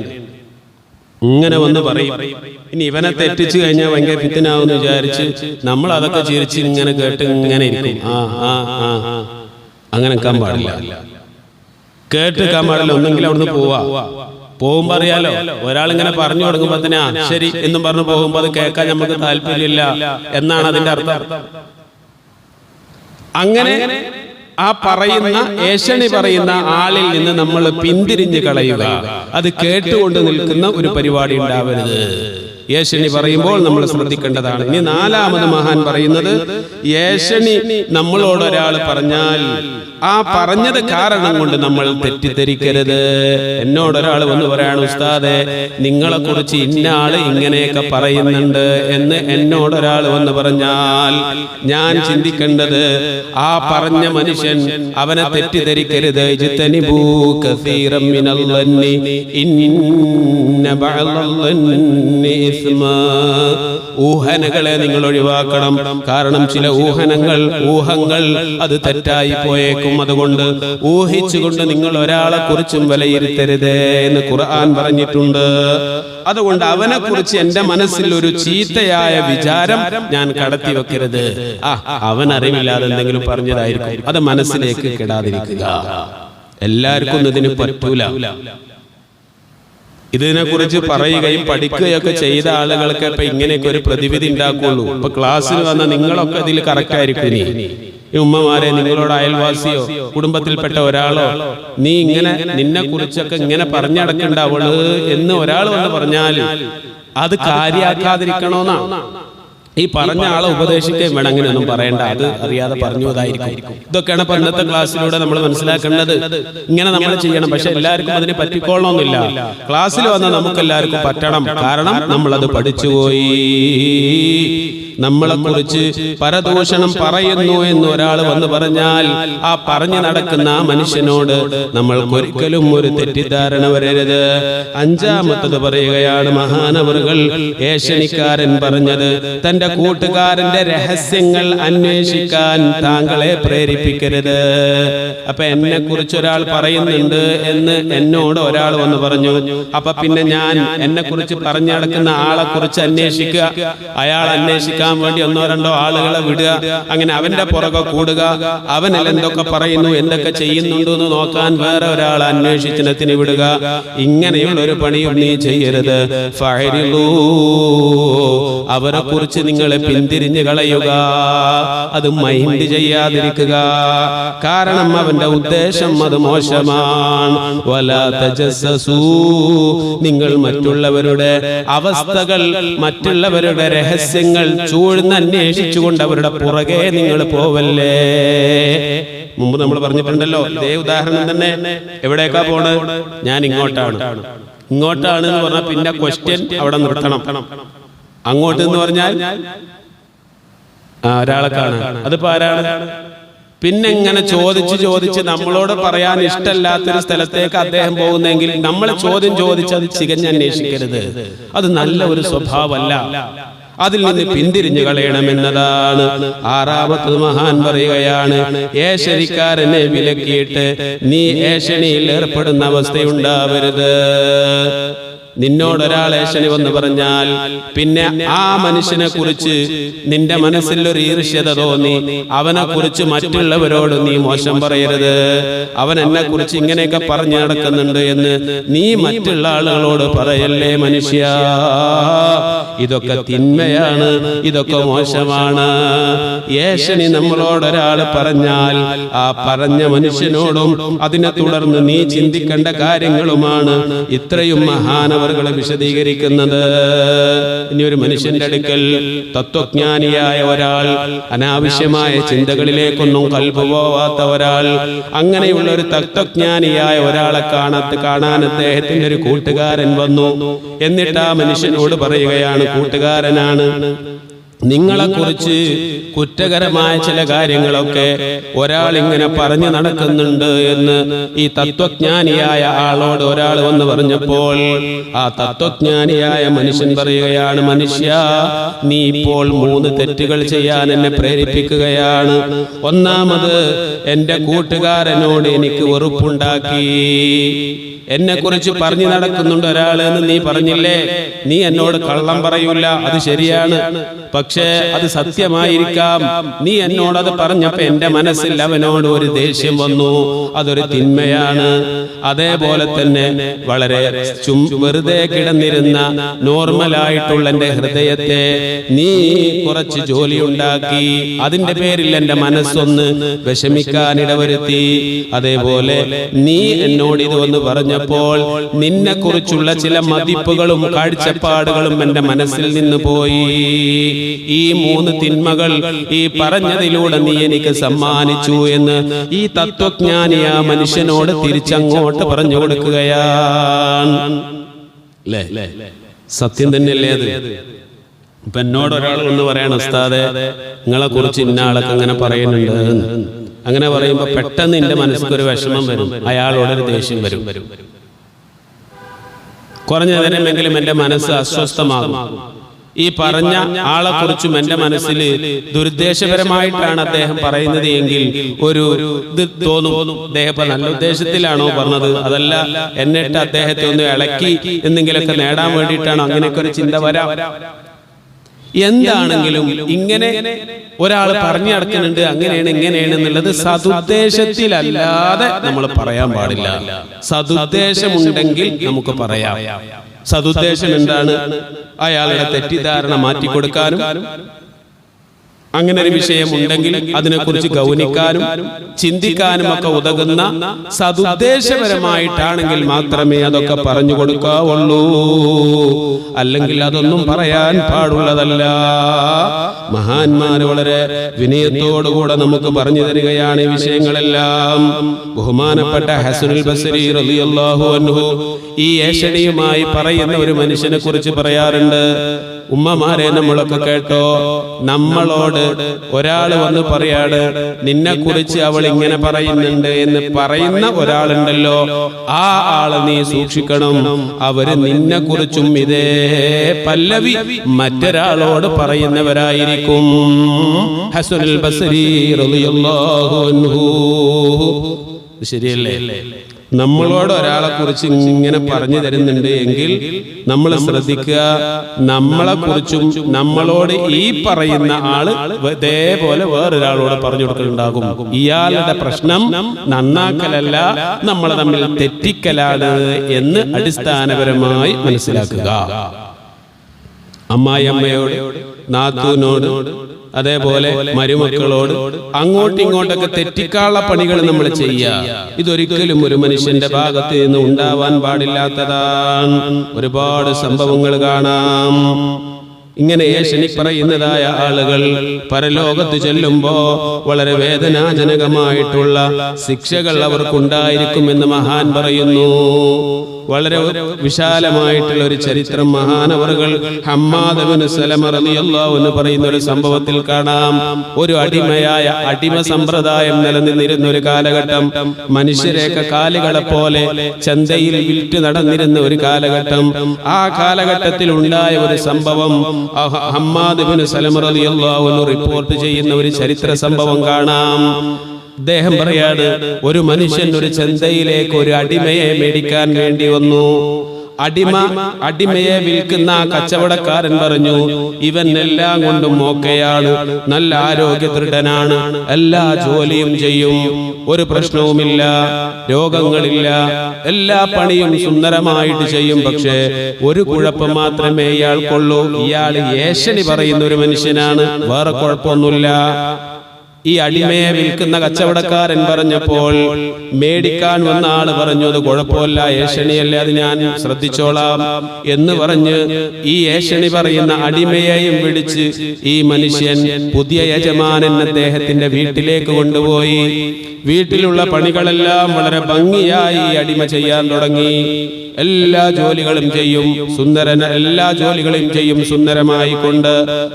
ഇങ്ങനെ വന്ന് പറയും. ഇനി ഇവനെ തെറ്റിച്ചു കഴിഞ്ഞാൽ ഭയങ്കര ഫിത്തനാവെന്ന് വിചാരിച്ച് നമ്മൾ അതൊക്കെ ചിരിച്ച് ഇങ്ങനെ കേട്ട് ഇങ്ങനെ ഇരിക്കും. അങ്ങനെ നിൽക്കാൻ പാടില്ല, കേട്ട് നിൽക്കാൻ പാടില്ല. ഒന്നെങ്കിലും അവിടുന്ന് പോകുമ്പോ അറിയാലോ, ഒരാളിങ്ങനെ പറഞ്ഞു കൊടുക്കുമ്പോ തന്നെ ശരി എന്നും പറഞ്ഞു പോകുമ്പോ അത് കേൾക്കാൻ നമുക്ക് താല്പര്യമില്ല എന്നാണ് അതിന്റെ അർത്ഥം. അങ്ങനെ ആ പറയുന്ന ഏഷണി പറയുന്ന ആളിൽ നിന്ന് നമ്മൾ പിന്തിരിഞ്ഞു കളയുക. അത് കേട്ടുകൊണ്ട് നിൽക്കുന്ന ഒരു പരിപാടി ഉണ്ടാവരുത്. ഏഷണി പറയുമ്പോൾ നമ്മൾ ശ്രദ്ധിക്കേണ്ടതാണ്. ഇനി നാലാമത് മഹാൻ പറയുന്നത്, ഏഷണി നമ്മളോട് ഒരാൾ പറഞ്ഞാൽ ആ പറഞ്ഞത് കാരണം കൊണ്ട് നമ്മൾ തെറ്റിദ്ധരിക്കരുത്. എന്നോടൊരാൾ വന്ന് പറയാണ്, ഉസ്താദെ നിങ്ങളെ കുറിച്ച് ഇന്ന ആള് ഇങ്ങനെയൊക്കെ പറയുന്നുണ്ട് എന്ന് എന്നോടൊരാൾ വന്ന് പറഞ്ഞാൽ ഞാൻ ചിന്തിക്കേണ്ടത് ആ പറഞ്ഞ മനുഷ്യൻ അവനെ തെറ്റിദ്ധരിക്കരുത്. ഇജ്തനിബൂ കസീറൻ മിനൽ ളന്നി ഇന്ന ബഅദൽ ളന്നി ഇസ്മാ. ഊഹനകളെ നിങ്ങൾ ഒഴിവാക്കണം. കാരണം ചില ഊഹങ്ങൾ അത് തെറ്റായി പോയേക്കും. അതുകൊണ്ട് ഊഹിച്ചുകൊണ്ട് നിങ്ങൾ ഒരാളെ കുറിച്ചും വിലയിരുത്തരുത് എന്ന് ഖുർആൻ പറഞ്ഞിട്ടുണ്ട്. അതുകൊണ്ട് അവനെ കുറിച്ച് എന്റെ മനസ്സിൽ ഒരു ചീത്തയായ വിചാരം ഞാൻ കടത്തി വെക്കരുത്. അവൻ അറിവില്ലാതെ എന്തെങ്കിലും പറഞ്ഞതായിരിക്കും, അത് മനസ്സിലേക്ക് കിടാതിരിക്കുക. എല്ലാവർക്കും ഇതിന് പറ്റൂല. ഇതിനെ കുറിച്ച് പറയുകയും പഠിക്കുകയൊക്കെ ചെയ്ത ആളുകൾക്ക് ഇപ്പൊ ഇങ്ങനെയൊക്കെ ഒരു പ്രതിവിധി ഉണ്ടാക്കുള്ളൂ. ഇപ്പൊ ക്ലാസ്സിൽ വന്ന നിങ്ങളൊക്കെ ഇതിൽ കറക്റ്റ് ആയിരിക്കും. ഈ ഉമ്മമാരെ, നിങ്ങളോട് അയൽവാസിയോ കുടുംബത്തിൽപ്പെട്ട ഒരാളോ നീ ഇങ്ങനെ നിന്നെ കുറിച്ചൊക്കെ ഇങ്ങനെ പറഞ്ഞടക്കണ്ടാവുള്ളൂ എന്ന് ഒരാൾ വന്ന് പറഞ്ഞാൽ അത് കാര്യാക്കാതിരിക്കണോന്നാണ്. ഈ പറഞ്ഞ ആളെ ഉപദേശിക്കുകയും വേണം, അങ്ങനെയൊന്നും പറയണ്ട, അത് അറിയാതെ പറഞ്ഞതായിരിക്കും. ഇതൊക്കെയാണ് ഇപ്പൊ ഇന്നത്തെ ക്ലാസ്സിലൂടെ നമ്മൾ മനസ്സിലാക്കേണ്ടത്. ഇങ്ങനെ നമ്മൾ ചെയ്യണം. പക്ഷെ എല്ലാവർക്കും അതിന് പറ്റിക്കൊള്ളണമെന്നില്ല. ക്ലാസ്സിൽ വന്നാൽ നമുക്ക് എല്ലാവർക്കും പറ്റണം. കാരണം നമ്മളത് പഠിച്ചുപോയി. നമ്മളെ കുറിച്ച് പരദൂഷണം പറയുന്നു എന്ന് ഒരാൾ വന്ന് പറഞ്ഞാൽ ആ പറഞ്ഞു നടക്കുന്ന ആ മനുഷ്യനോട് നമ്മൾക്ക് ഒരിക്കലും ഒരു തെറ്റിദ്ധാരണ വരരുത്. അഞ്ചാമത്തത് പറയുകയാണ് മഹാനവറുകൾ, ഏഷണിക്കാരൻ പറഞ്ഞത് തന്റെ കൂട്ടുകാരന്റെ രഹസ്യങ്ങൾ അന്വേഷിക്കാൻ താങ്കളെ പ്രേരിപ്പിക്കരുത്. അപ്പൊ എന്നെ കുറിച്ച് ഒരാൾ പറയുന്നുണ്ട് എന്ന് എന്നോട് ഒരാൾ വന്ന് പറഞ്ഞു. അപ്പൊ പിന്നെ ഞാൻ എന്നെ കുറിച്ച് പറഞ്ഞു നടക്കുന്ന ആളെ കുറിച്ച് അന്വേഷിക്കുക, അയാൾ അന്വേഷിക്കാൻ അന്വേഷിക്കാൻ വേണ്ടി ഒന്നോ രണ്ടോ ആളുകളെ വിടുക, അങ്ങനെ അവന്റെ പുറകെ കൂടുക, അവനിൽ എന്തൊക്കെ പറയുന്നു എന്തൊക്കെ ചെയ്യുന്നുണ്ട് എന്ന് നോക്കാൻ വേറെ ഒരാൾ അന്വേഷിച്ചതിന് വിടുക, ഇങ്ങനെയുള്ള ഒരു പണിയും നീ ചെയ്യരുത്. ഫഅരിളൂ, അവരെ കുറിച്ച് നിങ്ങൾ പിന്തിരിഞ്ഞു കളയുക, അത് മൈൻഡ് ചെയ്യാതിരിക്കുക. കാരണം അവന്റെ ഉദ്ദേശം അത് മോശമാണ്. വലാ തജസ്സസൂ, നിങ്ങൾ മറ്റുള്ളവരുടെ അവസ്ഥകൾ, മറ്റുള്ളവരുടെ രഹസ്യങ്ങൾ ചൂഴ്ന്നന്വേഷിച്ചുകൊണ്ട് അവരുടെ പുറകെ നിങ്ങൾ പോവല്ലേ. മുമ്പ് നമ്മൾ പറഞ്ഞിട്ടുണ്ടല്ലോ, ഇതേ ഉദാഹരണം തന്നെ. എവിടേക്കാ പോണ്? ഞാൻ ഇങ്ങോട്ടാണ്. ഇങ്ങോട്ടാണ് എന്ന് പറഞ്ഞാൽ പിന്നെ ക്വസ്റ്റ്യൻ അവിടെ നിർത്തണം. അങ്ങോട്ട് എന്ന് പറഞ്ഞാൽ ഒരാളെ കാണാൻ, അതിപ്പോ ആരാണ്? പിന്നെ ഇങ്ങനെ ചോദിച്ച് നമ്മളോട് പറയാൻ ഇഷ്ടമല്ലാത്തൊരു സ്ഥലത്തേക്ക് അദ്ദേഹം പോകുന്നെങ്കിൽ നമ്മൾ ചോദ്യം ചോദിച്ചത് ചികഞ്ഞന്വേഷിക്കരുത്. അത് നല്ല ഒരു സ്വഭാവമല്ല. അതിൽ നിന്ന് പിന്തിരിഞ്ഞു കളയണമെന്നതാണ്. ആറാമത്തത് മഹാൻ പറയുകയാണ്, ഏഷണിക്കാരനെ വിലക്കിയിട്ട് നീ ഏഷണിയിൽ ഏർപ്പെടുന്ന അവസ്ഥയുണ്ടാവരുത്. നിന്നോടൊരാൾ ഏഷണി വന്ന് പറഞ്ഞാൽ പിന്നെ ആ മനുഷ്യനെ കുറിച്ച് നിന്റെ മനസ്സിൽ ഒരു ഈർഷ്യത തോന്നി, അവനെ കുറിച്ച് മറ്റുള്ളവരോട് നീ മോശം പറയരുത്. അവൻ എന്നെ കുറിച്ച് ഇങ്ങനെയൊക്കെ പറഞ്ഞു നടക്കുന്നുണ്ട് എന്ന് നീ മറ്റുള്ള ആളുകളോട് പറയല്ലേ മനുഷ്യ. ഇതൊക്കെ തിന്മയാണ്, ഇതൊക്കെ മോശമാണ്. ഏഷണി നമ്മളോടൊരാൾ പറഞ്ഞാൽ ആ പറഞ്ഞ മനുഷ്യനോടും അതിനെ തുടർന്ന് നീ ചിന്തിക്കേണ്ട കാര്യങ്ങളുമാണ് ഇത്രയും മഹാനവ വിശദീകരിക്കുന്നത്. ഇനി ഒരു മനുഷ്യന്റെ അടുക്കൽ തത്വജ്ഞാനിയായ ഒരാൾ, അനാവശ്യമായ ചിന്തകളിലേക്കൊന്നും കൽബ് പോവാത്ത ഒരാൾ, അങ്ങനെയുള്ള ഒരു തത്വജ്ഞാനിയായ ഒരാളെ കാണാൻ അദ്ദേഹത്തിന്റെ ഒരു കൂട്ടുകാരൻ വന്നു. എന്നിട്ട് ആ മനുഷ്യനോട് പറയുകയാണ്, കൂട്ടുകാരനാണ്, നിങ്ങളെക്കുറിച്ച് കുറ്റകരമായ ചില കാര്യങ്ങളൊക്കെ ഒരാൾ ഇങ്ങനെ പറഞ്ഞു നടക്കുന്നുണ്ട് എന്ന് ഈ തത്വജ്ഞാനിയായ ആളോട് ഒരാൾ വന്ന് പറഞ്ഞപ്പോൾ ആ തത്വജ്ഞാനിയായ മനുഷ്യൻ പറയുകയാണ്, മനുഷ്യ, നീ ഇപ്പോൾ 3 തെറ്റുകൾ ചെയ്യാൻ എന്നെ പ്രേരിപ്പിക്കുകയാണ്. ഒന്നാമത്, എന്റെ കൂട്ടുകാരനോട് എനിക്ക് വെറുപ്പുണ്ടാക്കി. എന്നെ കുറിച്ച് പറഞ്ഞു നടക്കുന്നുണ്ട് ഒരാൾ എന്ന് നീ പറഞ്ഞില്ലേ, നീ എന്നോട് കള്ളം പറയൂല, അത് ശരിയാണ്. പക്ഷേ അത് സത്യമായിരിക്കാം. നീ എന്നോടത് പറഞ്ഞപ്പോ എന്റെ മനസ്സിൽ അവനോട് ഒരു ദേഷ്യം വന്നു, അതൊരു തിന്മയാണ്. അതേപോലെ തന്നെ വളരെ വെറുതെ കിടന്നിരുന്ന നോർമലായിട്ടുള്ള എന്റെ ഹൃദയത്തെ നീ കുറച്ച് ജോലി ഉണ്ടാക്കി, അതിന്റെ പേരിൽ എന്റെ മനസ്സൊന്ന് വിഷമിക്കാനിടവരുത്തി. അതേപോലെ നീ എന്നോട് ഇത് ഒന്ന് പറഞ്ഞപ്പോൾ നിന്നെ കുറിച്ചുള്ള ചില മതിപ്പുകളും കാഴ്ചപ്പാടുകളും എന്റെ മനസ്സിൽ നിന്ന് പോയി. ഈ 3 തിന്മകൾ ഈ പറഞ്ഞതിലൂടെ നീ എനിക്ക് സമ്മാനിച്ചു എന്ന് ഈ തത്വജ്ഞാനി ആ മനുഷ്യനോട് തിരിച്ചങ്ങോട്ട് പറഞ്ഞു കൊടുക്കുകയാണ്. സത്യം തന്നെയല്ലേ അത്? ഇപ്പൊ എന്നോട് ഒരാൾ എന്ന് പറയണം, ഉസ്താദേ നിങ്ങളെ കുറിച്ച് ഇന്ന ആളൊക്കെ അങ്ങനെ പറയുന്നുണ്ട്. അങ്ങനെ പറയുമ്പോ പെട്ടെന്ന് എന്റെ മനസ്സിലൊരു വിഷമം വരും, അയാളോടൊരു ദേഷ്യം വരും. കുറഞ്ഞ നേരമെങ്കിലും എന്റെ മനസ്സ് അസ്വസ്ഥമാകും. ഈ പറഞ്ഞ ആളെ കുറിച്ചും എന്റെ മനസ്സിൽ ദുരുദ്ദേശപരമായിട്ടാണ് അദ്ദേഹം പറയുന്നത് എങ്കിൽ ഒരു ഇത് തോന്നും, അദ്ദേഹം നല്ല ഉദ്ദേശത്തിലാണോ പറഞ്ഞത്, അതല്ല എന്നിട്ട് അദ്ദേഹത്തെ ഒന്ന് ഇളക്കി എന്തെങ്കിലുമൊക്കെ നേടാൻ വേണ്ടിയിട്ടാണോ, അങ്ങനെയൊക്കെ ഒരു ചിന്ത വരാം. എന്താണെങ്കിലും ഇങ്ങനെ ഒരാൾ പറഞ്ഞു നടക്കുന്നുണ്ട് അങ്ങനെയാണ് ഇങ്ങനെയാണ് എന്നുള്ളത് സതുദ്ദേശത്തിലല്ലാതെ നമ്മൾ പറയാൻ പാടില്ല. സതുദ്ദേശമുണ്ടെങ്കിൽ നമുക്ക് പറയാം. സതുദ്ദേശം എന്താണ്? അയാളുടെ തെറ്റിദ്ധാരണ മാറ്റിക്കൊടുക്കാനും, അങ്ങനെ ഒരു വിഷയം ഉണ്ടെങ്കിൽ അതിനെക്കുറിച്ച് ഗൗനിക്കാനും ചിന്തിക്കാനും ഒക്കെ ഉതകുന്ന സതുദ്ദേശപരമായിട്ടാണെങ്കിൽ മാത്രമേ അതൊക്കെ പറഞ്ഞു കൊടുക്കാവുള്ളൂ. അല്ലെങ്കിൽ അതൊന്നും പറയാൻ പാടുള്ളതല്ല. മഹാന്മാര് വളരെ വിനയത്തോടുകൂടെ നമുക്ക് പറഞ്ഞു തരികയാണ് ഈ വിഷയങ്ങളെല്ലാം. ബഹുമാനപ്പെട്ട ഹസനുൽ ബസ്രി റളിയല്ലാഹു അൻഹു ഈ ഏഷണിയുമായി പറയുന്ന ഒരു മനുഷ്യനെ കുറിച്ച് പറയാറുണ്ട്. ഉമ്മമാരെ നമ്മളൊക്കെ കേട്ടോ, നമ്മളോട് ഒരാൾ വന്ന് പറയാണ് നിന്നെ കുറിച്ച് അവൾ ഇങ്ങനെ പറയുന്നുണ്ട് എന്ന് പറയുന്ന ഒരാളുണ്ടല്ലോ, ആ ആളെ നീ സൂക്ഷിക്കണം. അവര് നിന്നെ കുറിച്ചും ഇതേ പല്ലവി മറ്റൊരാളോട് പറയുന്നവരായിരിക്കും. ഹസനുൽ ബസ്രി റളിയല്ലാഹു അൻഹു. ശരിയല്ലേ? നമ്മളോട് ഒരാളെ കുറിച്ച് ഇങ്ങനെ പറഞ്ഞു തരുന്നുണ്ട് എങ്കിൽ നമ്മൾ ശ്രദ്ധിക്കുക, നമ്മളെ കുറിച്ചും നമ്മളോട് ഈ പറയുന്ന ആള് ഇതേപോലെ വേറൊരാളോട് പറഞ്ഞു കൊടുക്കുന്നുണ്ടാകും. ഇയാളുടെ പ്രശ്നം നന്നാക്കലല്ല, നമ്മൾ തമ്മിൽ തെറ്റിക്കലാണ് എന്ന് അടിസ്ഥാനപരമായി മനസ്സിലാക്കുക. അമ്മായിയമ്മയോട്, നാത്തൂനോട്, അതേപോലെ മരുമക്കളോട് അങ്ങോട്ടും ഇങ്ങോട്ടൊക്കെ തെറ്റിക്കാനുള്ള പണികൾ നമ്മൾ ചെയ്യുക. ഇതൊരിക്കലും ഒരു മനുഷ്യന്റെ ഭാഗത്ത് നിന്ന് ഉണ്ടാവാൻ പാടില്ലാത്തതാണ്. ഒരുപാട് സംഭവങ്ങൾ കാണാം. ഇങ്ങനെ ഏഷണി പറയുന്നതായ ആളുകൾ പരലോകത്ത് ചെല്ലുമ്പോ വളരെ വേദനാജനകമായിട്ടുള്ള ശിക്ഷകൾ അവർക്കുണ്ടായിരിക്കുമെന്ന് മഹാൻ പറയുന്നു. വളരെ വിശാലമായിട്ടുള്ള ഒരു ചരിത്രം മഹാനവറുകൾ ഹമ്മാദ് ഇബ്നു സലമ റളിയല്ലാഹു അൻഹു പറയുന്ന ഒരു സംഭവത്തിൽ കാണാം. ഒരു അടിമ സമ്പ്രദായം നിലനിന്നിരുന്ന ഒരു കാലഘട്ടം, മനുഷ്യരെയൊക്കെ കാലുകളെ പോലെ ചന്തയിൽ വിറ്റ് നടന്നിരുന്ന ഒരു കാലഘട്ടം. ആ കാലഘട്ടത്തിൽ ഉണ്ടായ ഒരു സംഭവം ഹമ്മാദ് ഇബ്നു സലമ റളിയല്ലാഹു അൻഹു റിപ്പോർട്ട് ചെയ്യുന്ന ഒരു ചരിത്ര സംഭവം കാണാം. അദ്ദേഹം പറയാണ്, ഒരു മനുഷ്യൻ ഒരു ചന്തയിലേക്ക് ഒരു അടിമയെ മേടിക്കാൻ വേണ്ടി വന്നു. അടിമയെ വിൽക്കുന്ന കച്ചവടക്കാരൻ പറഞ്ഞു, ഇവൻ എല്ലാം കൊണ്ടും ഓക്കെയാണ്, നല്ല ആരോഗ്യദൃഢനാണ്, എല്ലാ ജോലിയും ചെയ്യും, ഒരു പ്രശ്നവുമില്ല, രോഗങ്ങളില്ല, എല്ലാ പണിയും സുന്ദരമായിട്ട് ചെയ്യും. പക്ഷേ ഒരു കുഴപ്പം മാത്രമേ ഇയാൾക്കുള്ളൂ, ഇയാൾ ഏഷണി പറയുന്ന ഒരു മനുഷ്യനാണ്, വേറെ കുഴപ്പമൊന്നുമില്ല. ഈ അടിമയെ വിൽക്കുന്ന കച്ചവടക്കാരൻ പറഞ്ഞപ്പോൾ മേടിക്കാൻ വന്ന ആള് പറഞ്ഞു, അത് കുഴപ്പമില്ല, ഏഷണിയല്ലേ, അത് ഞാൻ ശ്രദ്ധിച്ചോളാം എന്ന് പറഞ്ഞ് ഈ ഏഷണി പറയുന്ന അടിമയെയും വിളിച്ച് ഈ മനുഷ്യൻ പുതിയ യജമാനൻ അദ്ദേഹത്തിന്റെ വീട്ടിലേക്ക് കൊണ്ടുപോയി. വീട്ടിലുള്ള പണികളെല്ലാം വളരെ ഭംഗിയായി അടിമ ചെയ്യാൻ തുടങ്ങി. എല്ലാ ജോലികളും ചെയ്യും, എല്ലാ ജോലികളും ചെയ്യും സുന്ദരമായി കൊണ്ട്,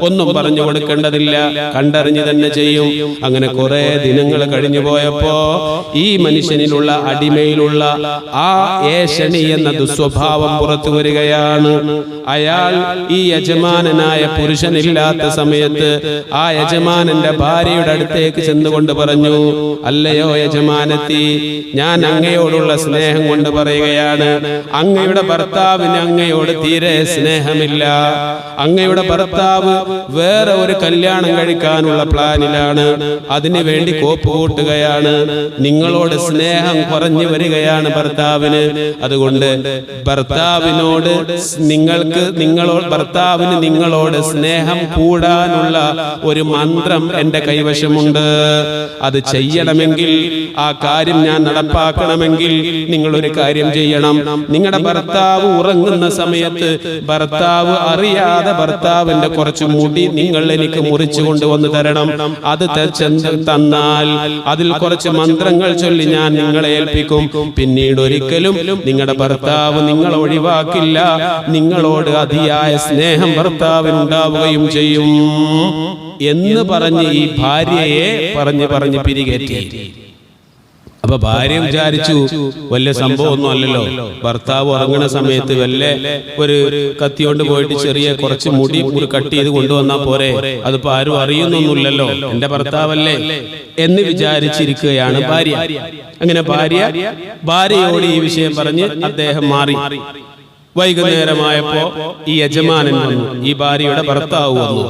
ഒന്നും പറഞ്ഞു കൊടുക്കേണ്ടതില്ല, കണ്ടറിഞ്ഞ് തന്നെ ചെയ്യും. അങ്ങനെ കുറെ ദിനങ്ങൾ കഴിഞ്ഞു പോയപ്പോ ഈ മനുഷ്യനിലുള്ള അടിമയിലുള്ള ആ ഏഷണി എന്ന ദുസ്വഭാവം പുറത്തു വരികയാണ്. അയാൾ ഈ യജമാനനായ പുരുഷനില്ലാത്ത സമയത്ത് ആ യജമാനന്റെ ഭാര്യയുടെ അടുത്തേക്ക് ചെന്നുകൊണ്ട് പറഞ്ഞു, അല്ലയോ യജമാനത്തി, ഞാൻ അങ്ങയോടുള്ള സ്നേഹം കൊണ്ട് പറയുകയാണ്, അങ്ങയുടെ ഭർത്താവിന് അങ്ങയോട് തീരെ സ്നേഹമില്ല, അങ്ങയുടെ ഭർത്താവ് വേറെ ഒരു കല്യാണം കഴിക്കാനുള്ള പ്ലാനിലാണ്, അതിനു വേണ്ടി കോപ്പ് കൂട്ടുകയാണ്, നിങ്ങളോട് സ്നേഹം കുറഞ്ഞു വരികയാണ് ഭർത്താവിന്. അതുകൊണ്ട് ഭർത്താവിന് നിങ്ങളോട് സ്നേഹം കൂടാനുള്ള ഒരു മന്ത്രം എന്റെ കൈവശമുണ്ട്. അത് ചെയ്യണമെങ്കിൽ, ആ കാര്യം ഞാൻ നടപ്പാക്കണമെങ്കിൽ നിങ്ങൾ ഒരു കാര്യം ചെയ്യണം. നിങ്ങളുടെ ഭർത്താവ് ഉറങ്ങുന്ന സമയത്ത് ഭർത്താവ് അറിയാതെ ഭർത്താവിന്റെ കുറച്ച് മുടി നിങ്ങൾ എനിക്ക് മുറിച്ചു കൊണ്ടുവന്ന് തരണം. അത് തന്നാൽ അതിൽ കുറച്ച് മന്ത്രങ്ങൾ ചൊല്ലി ഞാൻ നിങ്ങളെ ഏൽപ്പിക്കും. പിന്നീട് ഒരിക്കലും നിങ്ങളുടെ ഭർത്താവ് നിങ്ങളെ ഒഴിവാക്കില്ല, നിങ്ങളോട് അതിയായ സ്നേഹം ഭർത്താവിനുണ്ടാവുകയും ചെയ്യും എന്ന് പറഞ്ഞ് ഈ ഭാര്യയെ പറഞ്ഞ് പിരികേറ്റി. അപ്പൊ ഭാര്യ വിചാരിച്ചു, വലിയ സംഭവമൊന്നും അല്ലല്ലോ, ഭർത്താവ് ഉറങ്ങുന്ന സമയത്ത് വല്ല ഒരു കത്തി കൊണ്ട് പോയിട്ട് ചെറിയ കുറച്ച് മുടി കട്ട് ചെയ്ത് കൊണ്ടുവന്നാ പോരെ, അതിപ്പോ ആരും അറിയുന്നൊന്നുമില്ലല്ലോ, എന്റെ ഭർത്താവല്ലേ എന്ന് വിചാരിച്ചിരിക്കുകയാണ് ഭാര്യ. അങ്ങനെ ഭാര്യയോട് ഈ വിഷയം പറഞ്ഞ് അദ്ദേഹം മാറി. വൈകുന്നേരമായപ്പോ ഈ യജമാനൻ വന്നു, ഈ ഭാര്യയുടെ ഭർത്താവ് വന്നു.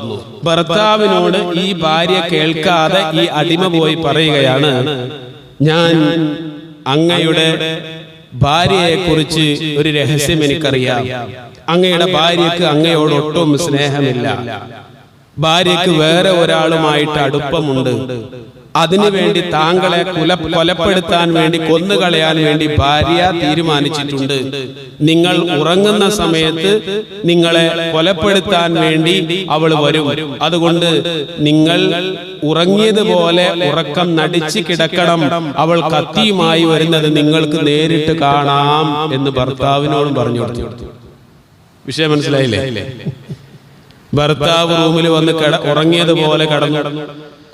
ഭർത്താവിനോട് ഈ ഭാര്യ കേൾക്കാതെ ഈ അടിമ പോയി പറയുകയാണ്, ഞാൻ അങ്ങയുടെ ഭാര്യയെ കുറിച്ച് ഒരു രഹസ്യം എനിക്കറിയാം. അങ്ങയുടെ ഭാര്യക്ക് അങ്ങയോട് ഒട്ടും സ്നേഹമില്ല, ഭാര്യക്ക് വേറെ ഒരാളുമായിട്ട് അടുപ്പമുണ്ട്. അതിനുവേണ്ടി താങ്കളെ കൊലപ്പെടുത്താൻ വേണ്ടി, കൊന്നുകളയാൻ വേണ്ടി ഭാര്യ തീരുമാനിച്ചിട്ടുണ്ട്. നിങ്ങൾ ഉറങ്ങുന്ന സമയത്ത് നിങ്ങളെ കൊലപ്പെടുത്താൻ വേണ്ടി അവൾ വരും. അതുകൊണ്ട് നിങ്ങൾ ഉറങ്ങിയതുപോലെ ഉറക്കം നടിച്ച് കിടക്കണം. അവൾ കത്തിയുമായി വരുന്നത് നിങ്ങൾക്ക് നേരിട്ട് കാണാം എന്ന് ഭർത്താവിനോടും പറഞ്ഞു കൊടുത്തു. വിഷയം മനസ്സിലായില്ലേ? ഭർത്താവ് റൂമിൽ വന്ന് ഉറങ്ങിയതുപോലെ കടന്നു.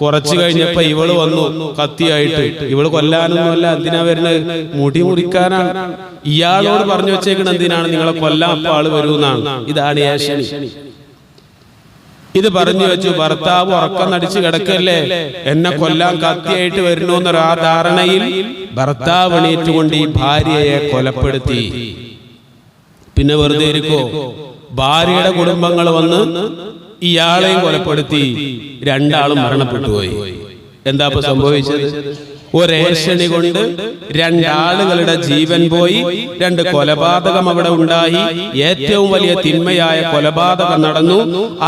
കുറച്ചു കഴിഞ്ഞപ്പോ ഇവള് വന്നു കത്തിയായിട്ട്. ഇവള് കൊല്ലാനൊന്നുമല്ല, എന്തിനാ വരുന്നത്? മുടി മുറിക്കാനാണ്. ഇയാളോട് പറഞ്ഞു വെച്ചേക്കണ എന്തിനാണ്? നിങ്ങളെ കൊല്ലാൻ അപ്പൊ ആള് വരൂന്നാണ്. ഇതാണ് ഏഷണി. ഇത് പറഞ്ഞു വെച്ചു. ഭർത്താവ് ഉറക്കം നടിച്ച് കിടക്കല്ലേ, എന്നെ കൊല്ലാൻ കത്തിയായിട്ട് വരണോന്നൊരു ആ ധാരണയിൽ ഭർത്താവ് എണീറ്റുകൊണ്ട് ഈ ഭാര്യയെ കൊലപ്പെടുത്തി. പിന്നെ വെറുതെ ഇരിക്കോ? ഭാര്യയുടെ കുടുംബങ്ങൾ വന്ന് ഇയാളെയും കൊലപ്പെടുത്തി, രണ്ടാളും മരണപ്പെട്ടുപോയി. എന്താ ഇപ്പൊ സംഭവിച്ചത്? ഒരേഷണി കൊണ്ട് രണ്ടാളുകളുടെ ജീവൻ പോയി, രണ്ട് കൊലപാതകം അവിടെ ഉണ്ടായി. ഏറ്റവും വലിയ തിന്മയായ കൊലപാതകം നടന്നു.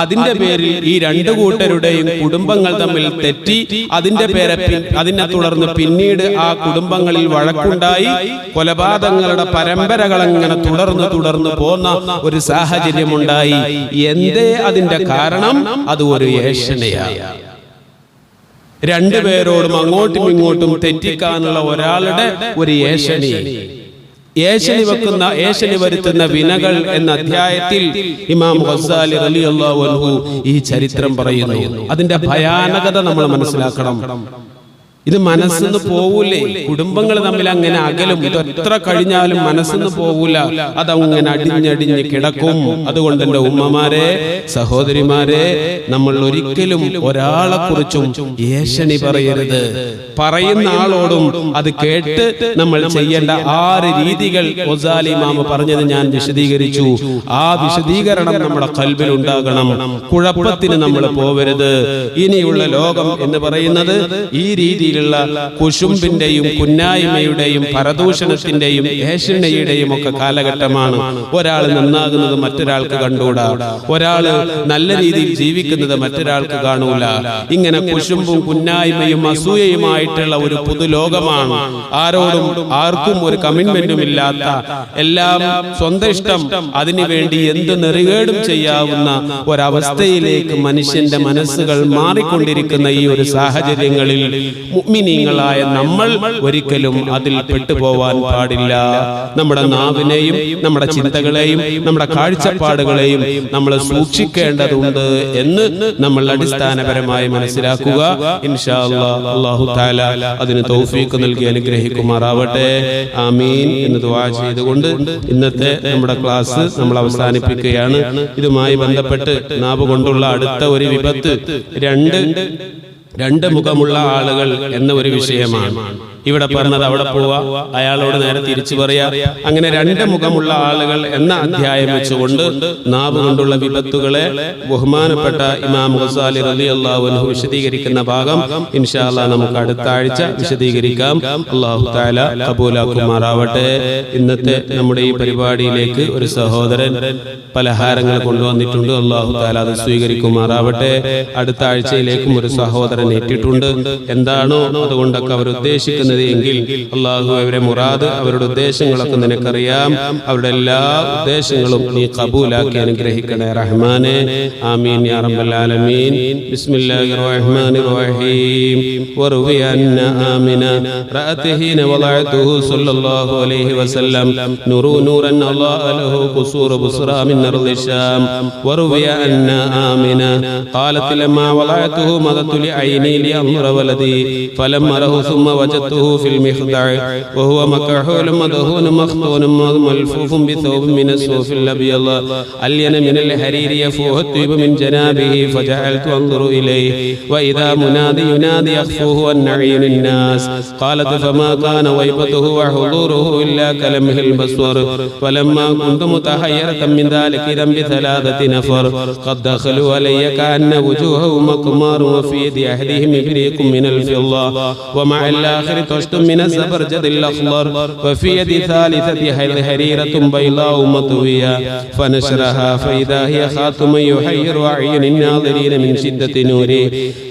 അതിന്റെ പേരിൽ ഈ രണ്ടു കൂട്ടരുടെയും കുടുംബങ്ങൾ തമ്മിൽ തെറ്റി. അതിനെ തുടർന്ന് പിന്നീട് ആ കുടുംബങ്ങളിൽ വഴക്കുണ്ടായി. കൊലപാതകങ്ങളുടെ പരമ്പരകൾ അങ്ങനെ തുടർന്ന് പോന്ന ഒരു സാഹചര്യമുണ്ടായി. എന്തേ അതിന്റെ കാരണം? അത് ഒരു ഏഷണിയാണ്. രണ്ടുപേരോടും അങ്ങോട്ടും ഇങ്ങോട്ടും തെറ്റിക്കാനുള്ള ഒരാളുടെ ഒരു ഏഷണി വരുത്തുന്ന വിനകൾ എന്ന അധ്യായത്തിൽ ഇമാം ഗസാലി റളിയല്ലാഹു അൻഹു ഈ ചരിത്രം പറയുന്നു. അതിന്റെ ഭയാനകത നമ്മൾ മനസ്സിലാക്കണം. ഇത് മനസ്സിന്ന് പോവൂലേ? കുടുംബങ്ങൾ തമ്മിൽ അങ്ങനെ അകലും. ഇത് എത്ര കഴിഞ്ഞാലും മനസ്സിന്ന് പോവൂല. അതങ്ങനെ അടിഞ്ഞടിഞ്ഞ് കിടക്കും. അതുകൊണ്ട് എൻ്റെ ഉമ്മമാരെ, സഹോദരിമാരെ, നമ്മൾ ഒരിക്കലും ഒരാളെ കുറിച്ചും ഏഷണി പറയരുത്. പറയുന്ന ആളോടും അത് കേട്ട് നമ്മൾ ചെയ്യേണ്ട 6 രീതികൾ ഗസാലി ഇമാം പറഞ്ഞത് ഞാൻ വിശദീകരിച്ചു. ആ വിശദീകരണം നമ്മുടെ ഖൽബിൽ ഉണ്ടാകണം. കുഴപ്പത്തിന് നമ്മൾ പോവരുത്. ഇനിയുള്ള ലോകം എന്ന് പറയുന്നത് ഈ രീതിയിൽ കുശുംബിന്റെയും കുന്നായ്മയുടെയും പരദൂഷണത്തിന്റെയും ഏഷണിയുടെയും ഒക്കെ കാലഘട്ടമാണ്. ഒരാൾ നന്നാകുന്നത് മറ്റൊരാൾക്ക് കണ്ടുകൂടാ. ഒരാള് നല്ല രീതിയിൽ ജീവിക്കുന്നത് മറ്റൊരാൾക്ക് കാണൂല. ഇങ്ങനെ കുശുംബും കുന്നായ്മയും അസൂയയുമായിട്ടുള്ള ഒരു പുതുലോകമാണ്. ആർക്കും ഒരു കമ്മിറ്റ്മെന്റും ഇല്ലാത്ത, എല്ലാം സ്വന്തം ഇഷ്ടം, അതിനുവേണ്ടി എന്ത് നെറികേടും ചെയ്യാവുന്ന ഒരവസ്ഥയിലേക്ക് മനുഷ്യന്റെ മനസ്സുകൾ മാറിക്കൊണ്ടിരിക്കുന്ന ഈ ഒരു സാഹചര്യങ്ങളിൽ മുഅ്മിനീങ്ങളായ നമ്മൾ ഒരിക്കലും അതിൽ പെട്ടുപോവാൻ പാടില്ല. നമ്മുടെ നാവിനെയും നമ്മുടെ ചിന്തകളെയും നമ്മുടെ കാഴ്ചപ്പാടുകളെയും നമ്മൾ സൂക്ഷിക്കേണ്ടതുണ്ട് എന്ന് നമ്മൾ അടിസ്ഥാനപരമായി മനസ്സിലാക്കുക. ഇൻഷാ അല്ലാഹ് അല്ലാഹു തആല അതിന് തൗഫീഖ് നൽകി അനുഗ്രഹിക്കുമാറാവട്ടെ. ആമീൻ എന്ന് ദുആ ചെയ്തുകൊണ്ട് ഇന്നത്തെ നമ്മുടെ ക്ലാസ് നമ്മൾ അവസാനിപ്പിക്കുകയാണ്. ഇതുമായി ബന്ധപ്പെട്ട് നാവ് കൊണ്ടുള്ള അടുത്ത ഒരു വിപത്ത് രണ്ട് മുഖമുള്ള ആളുകൾ എന്ന ഒരു വിഷയമാണ്. ഇവിടെ പറഞ്ഞത് അവിടെ പോവാ, അയാളോട് നേരെ തിരിച്ചു പറയാ. അങ്ങനെ 2 മുഖമുള്ള ആളുകൾ എന്ന അധ്യായം വെച്ചുകൊണ്ട് നാവ് കൊണ്ടുള്ള വിപത്തുകളെ ബഹുമാനപ്പെട്ട ഇമാം ഗസാലി റളിയല്ലാഹു അൻഹു വിശദീകരിക്കുന്ന ഭാഗം ഇൻഷാ അല്ലാഹ് നമുക്ക് അടുത്ത ആഴ്ച വിശദീകരിക്കാം. അല്ലാഹു തആല ഖബൂലാക്കുമാറാവട്ടെ. ഇന്നത്തെ നമ്മുടെ ഈ പരിപാടിയിലേക്ക് ഒരു സഹോദരൻ പലഹാരങ്ങൾ കൊണ്ടുവന്നിട്ടുണ്ട്. അല്ലാഹു തആല അത് സ്വീകരിക്കുമാറാവട്ടെ. അടുത്ത ആഴ്ചയിലേക്കും ഒരു സഹോദരൻ എത്തിയിട്ടുണ്ട്. എന്താണോ അതുകൊണ്ടൊക്കെ അവർ ഉദ്ദേശിക്കുന്നത് എങ്കിൽ അല്ലാഹു അവരുടെ മുറാദ്, അവരുടെ ഉദ്ദേശങ്ങളൊക്കെ നിനക്കറിയാം. അവരുടെ എല്ലാ ഉദ്ദേശങ്ങളും നീ ഖബൂലാക്കി അനുഗ്രഹിക്കണേ റഹ്മാനെ. ആമീൻ യാ റബ്ബൽ ആലമീൻ. ബിസ്മില്ലാഹിർ റഹ്മാനിർ റഹീം. വറുവിയ അന്ന ആമിന റഅതഹീന വളഅതുഹു സല്ലല്ലാഹു അലൈഹി വസല്ലം നൂറൻ അല്ലാഹു ലഹു ഖുസൂർ ബുസ്റാ മിൻ അർളി ശാം. വറുവിയ അന്ന ആമിന ഖാലത് ലമാ വളഅതുഹു മദതു ലി لأمر ولدي فلما رأه ثم وجدته في المخدع وهو مكحول مدهون مختون ملفوف بثوب من الصوف الأبيض ألين من الحرير يفوه الطيب من جنابه فجعلت أنظر إليه وإذا منادي ينادي يخفوه عن عين الناس. قالت فما كان ويبته وحضوره إلا كلمه البصر. فلما كنت متحيرة من ذلك إذا ب3 نفر قد دخلوا علي كأن وجوههم أقمار وفي يد أحدهم إبريق من الفضة ومع الآخر طشت من الزبرجد الأخضر وفي يد ثالثة حريرة بيضاء مطوية فنشرها فإذا هي خاتم يحير أعين الناظرين من شدة نوره.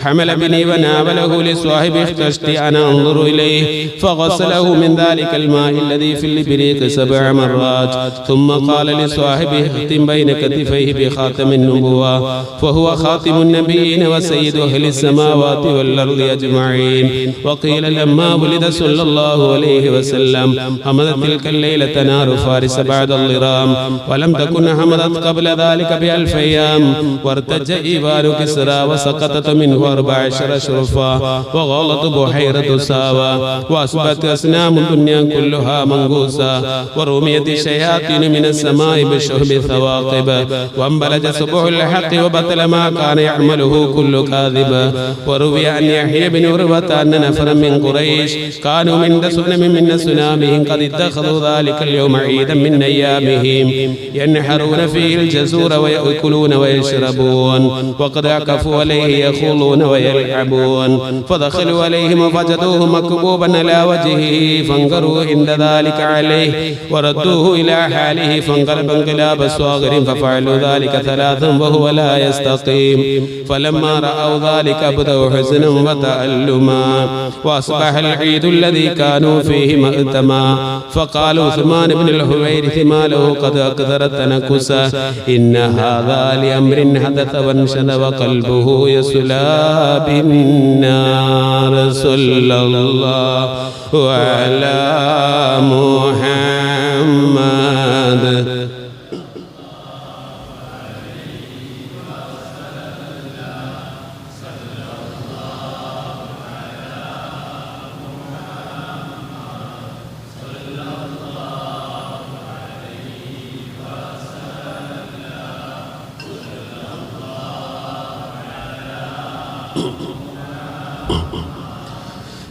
حمل بني وناوله لصاحبه اختشت أنا أنظر إليه فغسله من ذلك الماء الذي في الإبريق 7 مرات ثم قال لصاحبه اختم بين كتفيه بخاتم النبوة فهو خاتم النبيين وسيد أهل السماوات والأرض أجمعين. وقيل لما ولد صلى الله عليه وسلم حمدت تلك الليلة نار فارس بعد الضرام ولم تكن حمدت قبل ذلك ب1000 أيام. وارتج إيوان كسرى وسقطت منه 14 شرفا وغلط بحيرة ساوى وأصبحت أصنام الدنيا كلها منغوسا ورميت الشياطين من السماء بشهب ثواقب وانبلج صبح الحق وبطل ما كان يعمله كل كاذب. وروي عن يحيى بن عروة أن نفرا من قريش كانوا من سنم من سنامهم قد اتخذوا ذلك اليوم عيدا من أيامهم ينحرون فيه الجزور ويأكلون ويشربون وقد عكفوا عليه يخولون ويلعبون فدخلوا عليهم وفجدوه مكبوبا على وجهه فانقروا عند ذلك عليه وردوه إلى حاله فانقلب انقلاب الصاغر ففعلوا ذلك ثلاثا وهو لا يستقيم فلما رأوا ذلك أبدوا حزنا وتألما وأصبح العيد الذي كانوا فيه مأتما فقالوا عثمان بن الحويرث ما له قد أكثر التنكسا إن هذا لأمر حدث وانشد وقلبه يسلى بالنار صلى الله على محمد.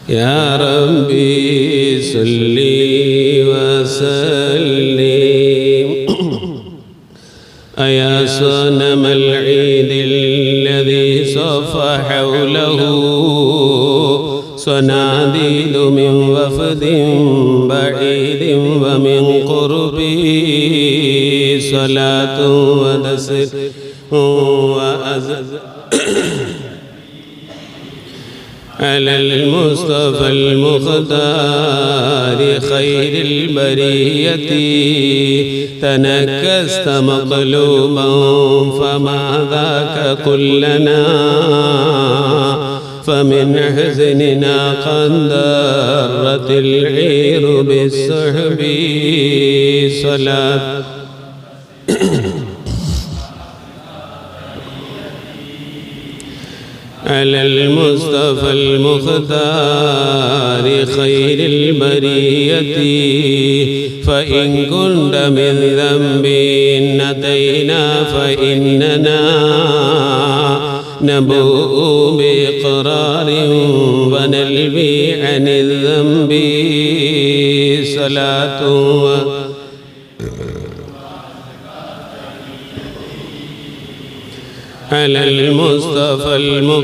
يا ربي صل وسلم يا صنم العيد الذي صف حوله صناديد من وفد بعيد ومن قربه صلاة ودسر وأزل على المصطفى المختار خير البرية تنكست مقلوبا فما ذاك كلنا فمن حزننا قد درت العير بالسحب صلاة على المصطفى المختار خير البرية فإن كنت من ذنب نتينا فإننا نبوء بإقرار ونلبي عن الذنب صلاة على المصطفى المختار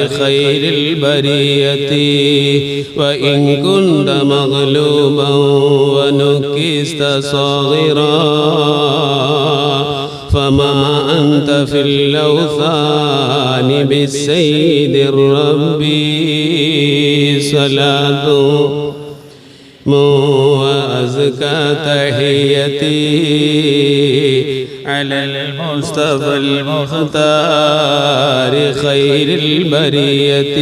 خير البرية وإن كنت مغلوبا ونكست صاغرا فما أنت في الأوثان بالسيد الربي صلاة وأزكى تحيتي على المصطفى المختار خير البرية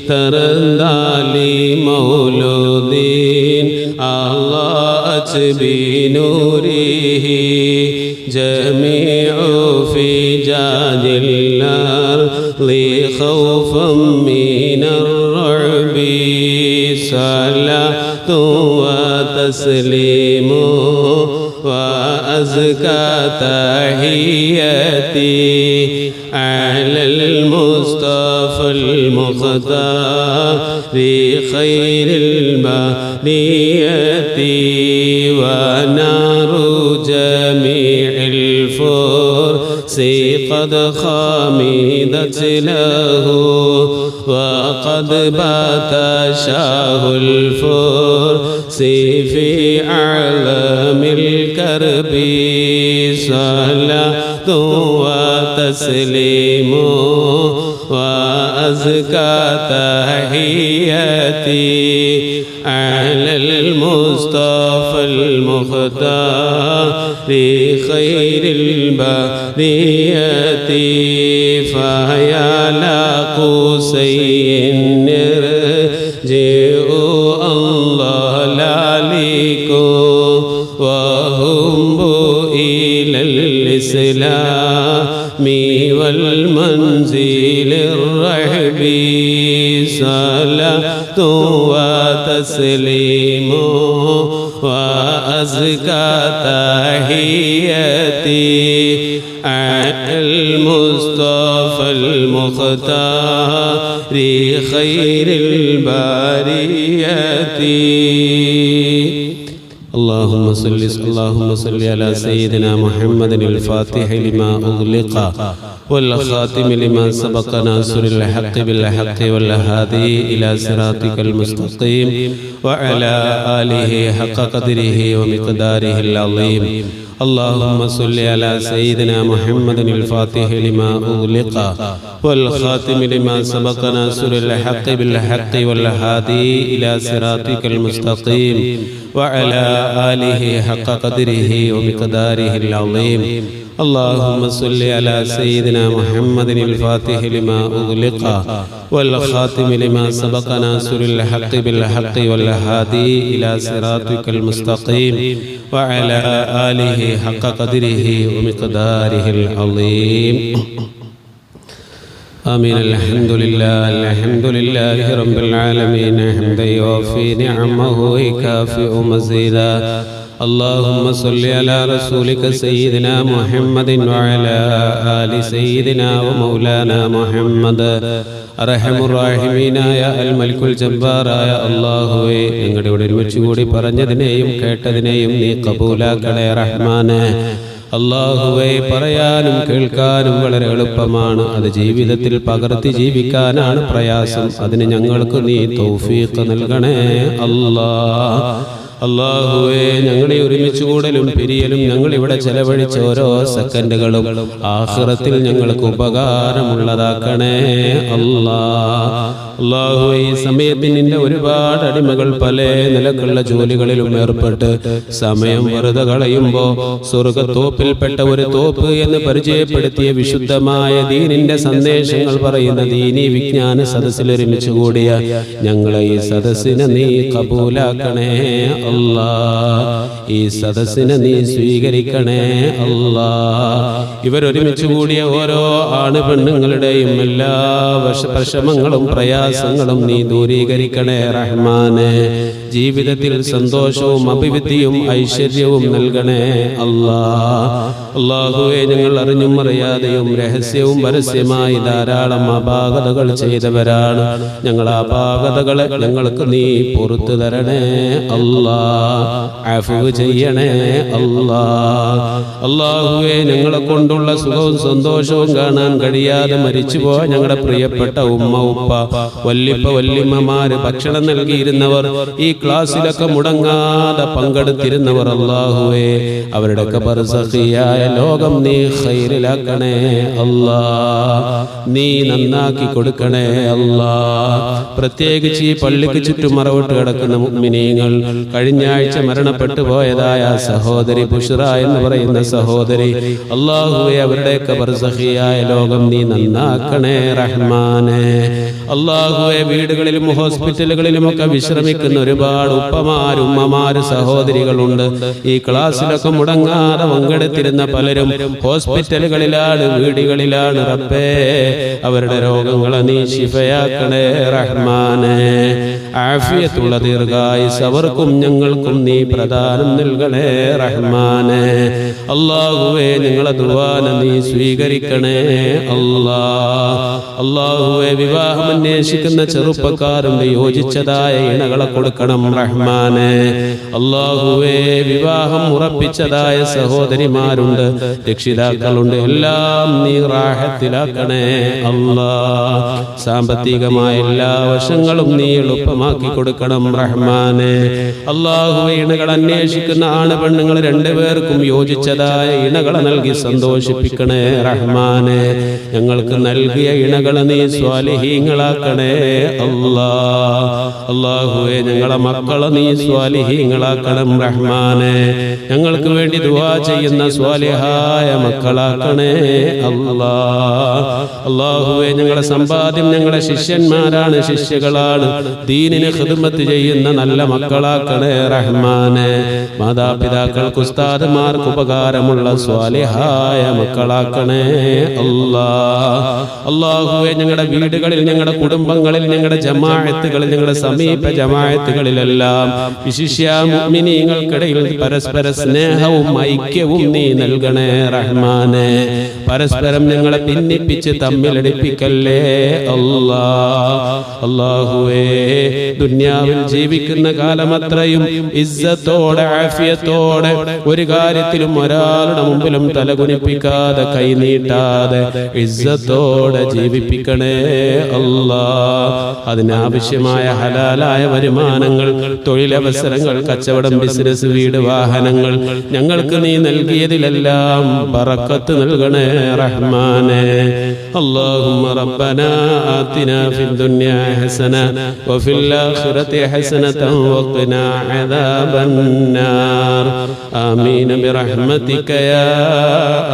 تردى لي مولودين أضاءت بنوره جميع فجاج الأرض خوفا من الرعب صلاة وتسليم وأزكى تحياتي على المصطفى المختار خير البرية ونار جميع الفرس قد خمدت له وقد بات شاه الفرس في أعلام الكرب صلاة وتسليم وأزكى تحياتي على المصطفى المختار خير البرية فيا لقوسي نرجع الله لعليكم وهم إلى الإسلام والمنزل الرحب صلاة وتسليم وأزكى تحياتي على المصطفى المختار خير اللهم صل على سيدنا محمد الفاتح لما أغلق والخاتم لما سبق ناصر الحق بالحق والهادي إلى صراطك المستقيم وعلى آله حق قدره ومقداره العظيم. اللهم صل على سيدنا محمد الفاتح لما أغلق والخاتم لما سبق ناصر الحق بالحق والهادي إلى صراطك المستقيم وعلى آله حق قدره ومقداره العظيم. اللهم صل على سيدنا محمد الفاتح لما أغلق والخاتم لما سبق ناصر الحق بالحق والهادي إلى صراطك المستقيم وعلى آله حق قدره ومقداره العظيم. آمين. الحمد لله رب العالمين حمدا يوفي نعمه ويكافئ مزيدا. اللهم صل على رسولك سيدنا محمد وعلى آل سيدنا ومولانا محمد. അർഹമുറാഹിമീനായ അൽ മലിക്കുൽ ജബ്ബാറായ അല്ലാഹുവേ, ഞങ്ങളുടെ ഇവിടെ ഒരുമിച്ച് കൂടി പറഞ്ഞതിനെയും കേട്ടതിനെയും നീ കബൂലാക്കണേ റഹ്മാനെ. അല്ലാഹുവേ, പറയാനും കേൾക്കാനും വളരെ എളുപ്പമാണ്, അത് ജീവിതത്തിൽ പകർത്തി ജീവിക്കാനാണ് പ്രയാസം. അതിന് ഞങ്ങൾക്ക് നീ തൗഫീഖ് നൽകണേ അല്ലാഹുവേ. ഞങ്ങളെ ഒരുമിച്ച് കൂടലും പിരിയലും ഞങ്ങളിവിടെ ചെലവഴിച്ച ഓരോ സെക്കൻഡുകളും ആഖിറത്തിൽ ഞങ്ങൾക്ക് ഉപകാരമുള്ളതാക്കണേ അല്ലാഹുവേ. ഈ സമയത്ത് നിന്റെ ഒരുപാട് അടിമകൾ പല നിലക്കുള്ള ജോലികളിലും ഏർപ്പെട്ട് സമയം വെറുതെ കളയുമ്പോൾ സ്വർഗത്തോപ്പിൽപ്പെട്ട ഒരു തോപ്പ് എന്ന് പരിചയപ്പെടുത്തിയ വിശുദ്ധമായ ദീനിന്റെ സന്ദേശങ്ങൾ പറയുന്ന ദീനി വിജ്ഞാന സദസ്സിൽ ഒരുമിച്ച് കൂടിയ ഞങ്ങളെ ഈ സദസ്സിനെ നീ കബൂലാക്കണേ ഈ സദസ്സിനെ നീ സ്വീകരിക്കണേ ഇവരൊരുമിച്ച് കൂടിയ ഓരോ ആണ് പെണ്ണുങ്ങളുടെയും എല്ലാ വിഷമങ്ങളും പ്രയാസങ്ങളും നീ ദൂരീകരിക്കണേ റഹ്മാനെ. ജീവിതത്തിൽ സന്തോഷവും അഭിവൃദ്ധിയും ഐശ്വര്യവും നൽകണേ അല്ലാഹുവേ. ഞങ്ങൾ അറിഞ്ഞും അറിയാതെയും രഹസ്യവും പരസ്യമായി ധാരാളം അപാകതകൾ ചെയ്തവരാണ്. ഞങ്ങൾ അപാകതകളെ ഞങ്ങൾക്ക് നീ പുറത്തു തരണേ അഫ്വ് ചെയ്യണേ അല്ലാഹുവേ. ഞങ്ങളെ കൊണ്ടുള്ള സുഖവും സന്തോഷവും കാണാൻ കഴിയാതെ മരിച്ചുപോയ ഞങ്ങളുടെ പ്രിയപ്പെട്ട ഉമ്മ ഉപ്പ വല്ലിപ്പ വല്ലിമ്മമാര് ഭക്ഷണം നൽകിയിരുന്നവർ ഈ ക്ലാസ്സിലൊക്കെ മുടങ്ങാതെ പങ്കെടുത്തിരുന്നവർ അല്ലാഹുവേ, അവരുടെയൊക്കെ ബർസഖിയായ ലോകം നീ ഖൈറിലാക്കണേ നീ നന്നാക്കി കൊടുക്കണേ പ്രത്യേകിച്ച് ഈ പള്ളിക്ക് ചുറ്റും മറവിട്ട് കിടക്കുന്ന മുഅ്മിനീങ്ങൾ, കഴിഞ്ഞ ആഴ്ച മരണപ്പെട്ടു പോയതായ സഹോദരി ബുഷ്റ എന്ന് പറയുന്ന സഹോദരി, അല്ലാഹുവേ, അവരുടെയൊക്കെ ബർസഖിയായ ലോകം നീ നന്നാക്കണേ റഹ്മാനെ. അല്ലാഹുവേ, വീടുകളിലും ഹോസ്പിറ്റലുകളിലുമൊക്കെ വിശ്രമിക്കുന്ന ഒരുപാട് ഉപ്പമാര് ഉമ്മമാര് സഹോദരികളുണ്ട്. ഈ ക്ലാസ്സിലൊക്കെ മുടങ്ങാതെ പങ്കെടുത്തിരുന്ന പലരും ഹോസ്പിറ്റലുകളിലാണ്, വീടുകളിലാണ്. റബ്ബേ, അവരുടെ രോഗങ്ങളെ നീ ശിഫയാക്കണേ റഹ്മാനെ. ആഫിയത്തുള്ള ദീർഘായുസ് അവർക്കും ഞങ്ങൾക്കും നീ പ്രദാനം നൽകണേ റഹ്മാനെ. അല്ലാഹുവേ, ഞങ്ങളെ ദുആന നീ സ്വീകരിക്കണേ അല്ലാഹുവേ. വിവാഹം അന്വേഷിക്കുന്ന ചെറുപ്പക്കാരും യോജിച്ചതായ ഇണകളെ കൊടുക്കണം റഹ്മാനെ. അല്ലാഹുവേ, വിവാഹം ഉറപ്പിച്ചതായ സഹോദരിമാരുണ്ട്, രക്ഷിതാക്കളുണ്ട്, എല്ലാം നീ റാഹത്തിലാക്കണേ സാമ്പത്തികമായ എല്ലാ വശങ്ങളും നീ എളുപ്പമാക്കി കൊടുക്കണം റഹ്മാനെ. അല്ലാഹുവേ, ഇണകൾ അന്വേഷിക്കുന്ന ആണ് പെണ്ണുങ്ങൾ രണ്ടുപേർക്കും യോജിച്ചതായ ഇണകളെ നൽകി സന്തോഷിപ്പിക്കണേ റഹ്മാനെ. ഞങ്ങൾക്ക് നൽകിയ ഇണകളെ നീ സ്വാലിഹീങ്ങളാക്കണേ അല്ലാഹുവേ. ഞങ്ങളെ മക്കളെ നീ സ്വാലിഹീങ്ങളാക്കണം റഹ്മാനെ. ഞങ്ങൾക്ക് വേണ്ടി ദുആ ചെയ്യുന്ന സ്വാലിഹായ മക്കളാക്കണേ അല്ലാഹുവേ. ഞങ്ങളെ സമ്പാദ്യം ഞങ്ങളെ ശിഷ്യന്മാരാണ്, ശിഷ്യകളാണ്, ദീനിന് ഖിദ്മത്ത് ചെയ്യുന്ന നല്ല മക്കളാക്കണേ റഹ്മാനെ. മാതാപിതാക്കൾക്ക് ഉസ്താദുമാർക്ക് ഉപകാരമുള്ള സ്വാലിഹായ മക്കളാക്കണേ അല്ലാഹുവേ. ഞങ്ങളുടെ വീടുകളിൽ, ഞങ്ങളുടെ കുടുംബങ്ങളിൽ, ഞങ്ങളുടെ ജമാഅത്തുകളിൽ, ഞങ്ങളുടെ സമീപ ജമാഅത്തുകളിൽ കാര്യങ്ങളിലെല്ലാം വിശിഷ്യ മുഅ്മിനീങ്ങൾക്കിടയിൽ പരസ്പര സ്നേഹവും ഐക്യവും നീ നൽകണേ റഹ്മാനെ. പരസ്പരം ഞങ്ങളെ ഭിന്നിപ്പിച്ച് തമ്മിലടിപ്പിക്കല്ലേ അല്ലാഹുവേ. ദുനിയാവിൽ ജീവിക്കുന്ന കാലമത്രയും ഇസ്സത്തോടെ ആഫിയത്തോടെ ഒരു കാര്യത്തിലും ഒരാളുടെ മുമ്പിലും തലകുനിപ്പിക്കാതെ കൈനീട്ടാതെ ഇസ്സത്തോടെ ജീവിപ്പിക്കണേ അതിനാവശ്യമായ ഹലാലായ വരുമാനങ്ങൾ, തൊഴിലവസരങ്ങൾ, കച്ചവടം, ബിസിനസ്, വീട്, വാഹനങ്ങൾ ഞങ്ങൾക്ക് നീ നൽകിയതിലെല്ലാം ബറക്കത്ത് നൽകണേ റഹ്മാനെ. അല്ലാഹുമ്മ റബ്ബനാ ആതിനാ ഫിദ്ദുനിയാ ഹസന വഫിൽ ആഖിറതി ഹസനതൻ വഖിനാ അദാബന്നാർ. ആമീൻ ബിറഹ്മതിക യാ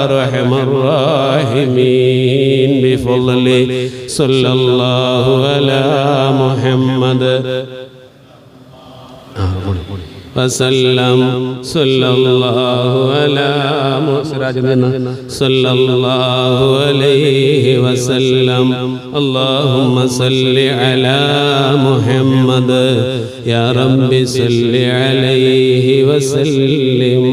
അർഹമർ റാഹിമീൻ. ബിഫളലി സല്ലല്ലാഹു അലാ മുഹമ്മദ് വസല്ലം. സല്ലല്ലാഹു അലാ സല്ലല്ലാഹു അലൈഹി വസല്ലം. അല്ലാഹുമ്മ സല്ലി അലാ മുഹമ്മദ് യാ റബ്ബി സല്ലി അലൈഹി വസല്ലം.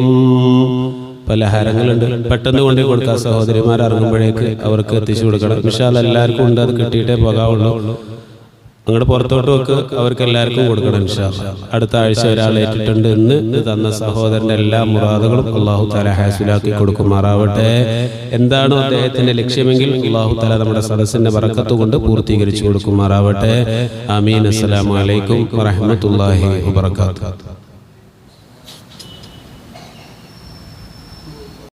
പലഹാരങ്ങളുണ്ട്, പെട്ടെന്ന് കൊണ്ടു കൊടുക്കാം. സഹോദരിമാർ ഇറങ്ങുമ്പോഴേക്ക് അവർക്ക് എത്തിച്ചു കൊടുക്കണം. ഇൻഷാ അല്ലാഹ് എല്ലാവർക്കും ഉണ്ട്, അത് കിട്ടിയിട്ടേ പോകാവുള്ളൂ. അങ്ങോട്ട് പുറത്തോട്ട് വെക്ക്, അവർക്ക് എല്ലാവർക്കും കൊടുക്കണം ഇൻഷാ അല്ലാഹ്. അടുത്ത ആഴ്ച ഒരാൾ ഏറ്റിട്ടുണ്ട്. ഇന്ന് തന്ന സഹോദരന്റെ എല്ലാ മുറാദുകളും അല്ലാഹു തആല ഹാസിലാക്കി കൊടുക്കുമാറാവട്ടെ. എന്താണോ അദ്ദേഹത്തിന്റെ ലക്ഷ്യമെങ്കിൽ അല്ലാഹു തആല നമ്മുടെ സദസ്സിന്റെ ബറക്കത്ത് കൊണ്ട് പൂർത്തീകരിച്ചു കൊടുക്കുമാറാവട്ടെ. ആമീൻ. അസ്സലാമു അലൈക്കും വറഹ്മത്തുള്ളാഹി വബറകാതുഹു.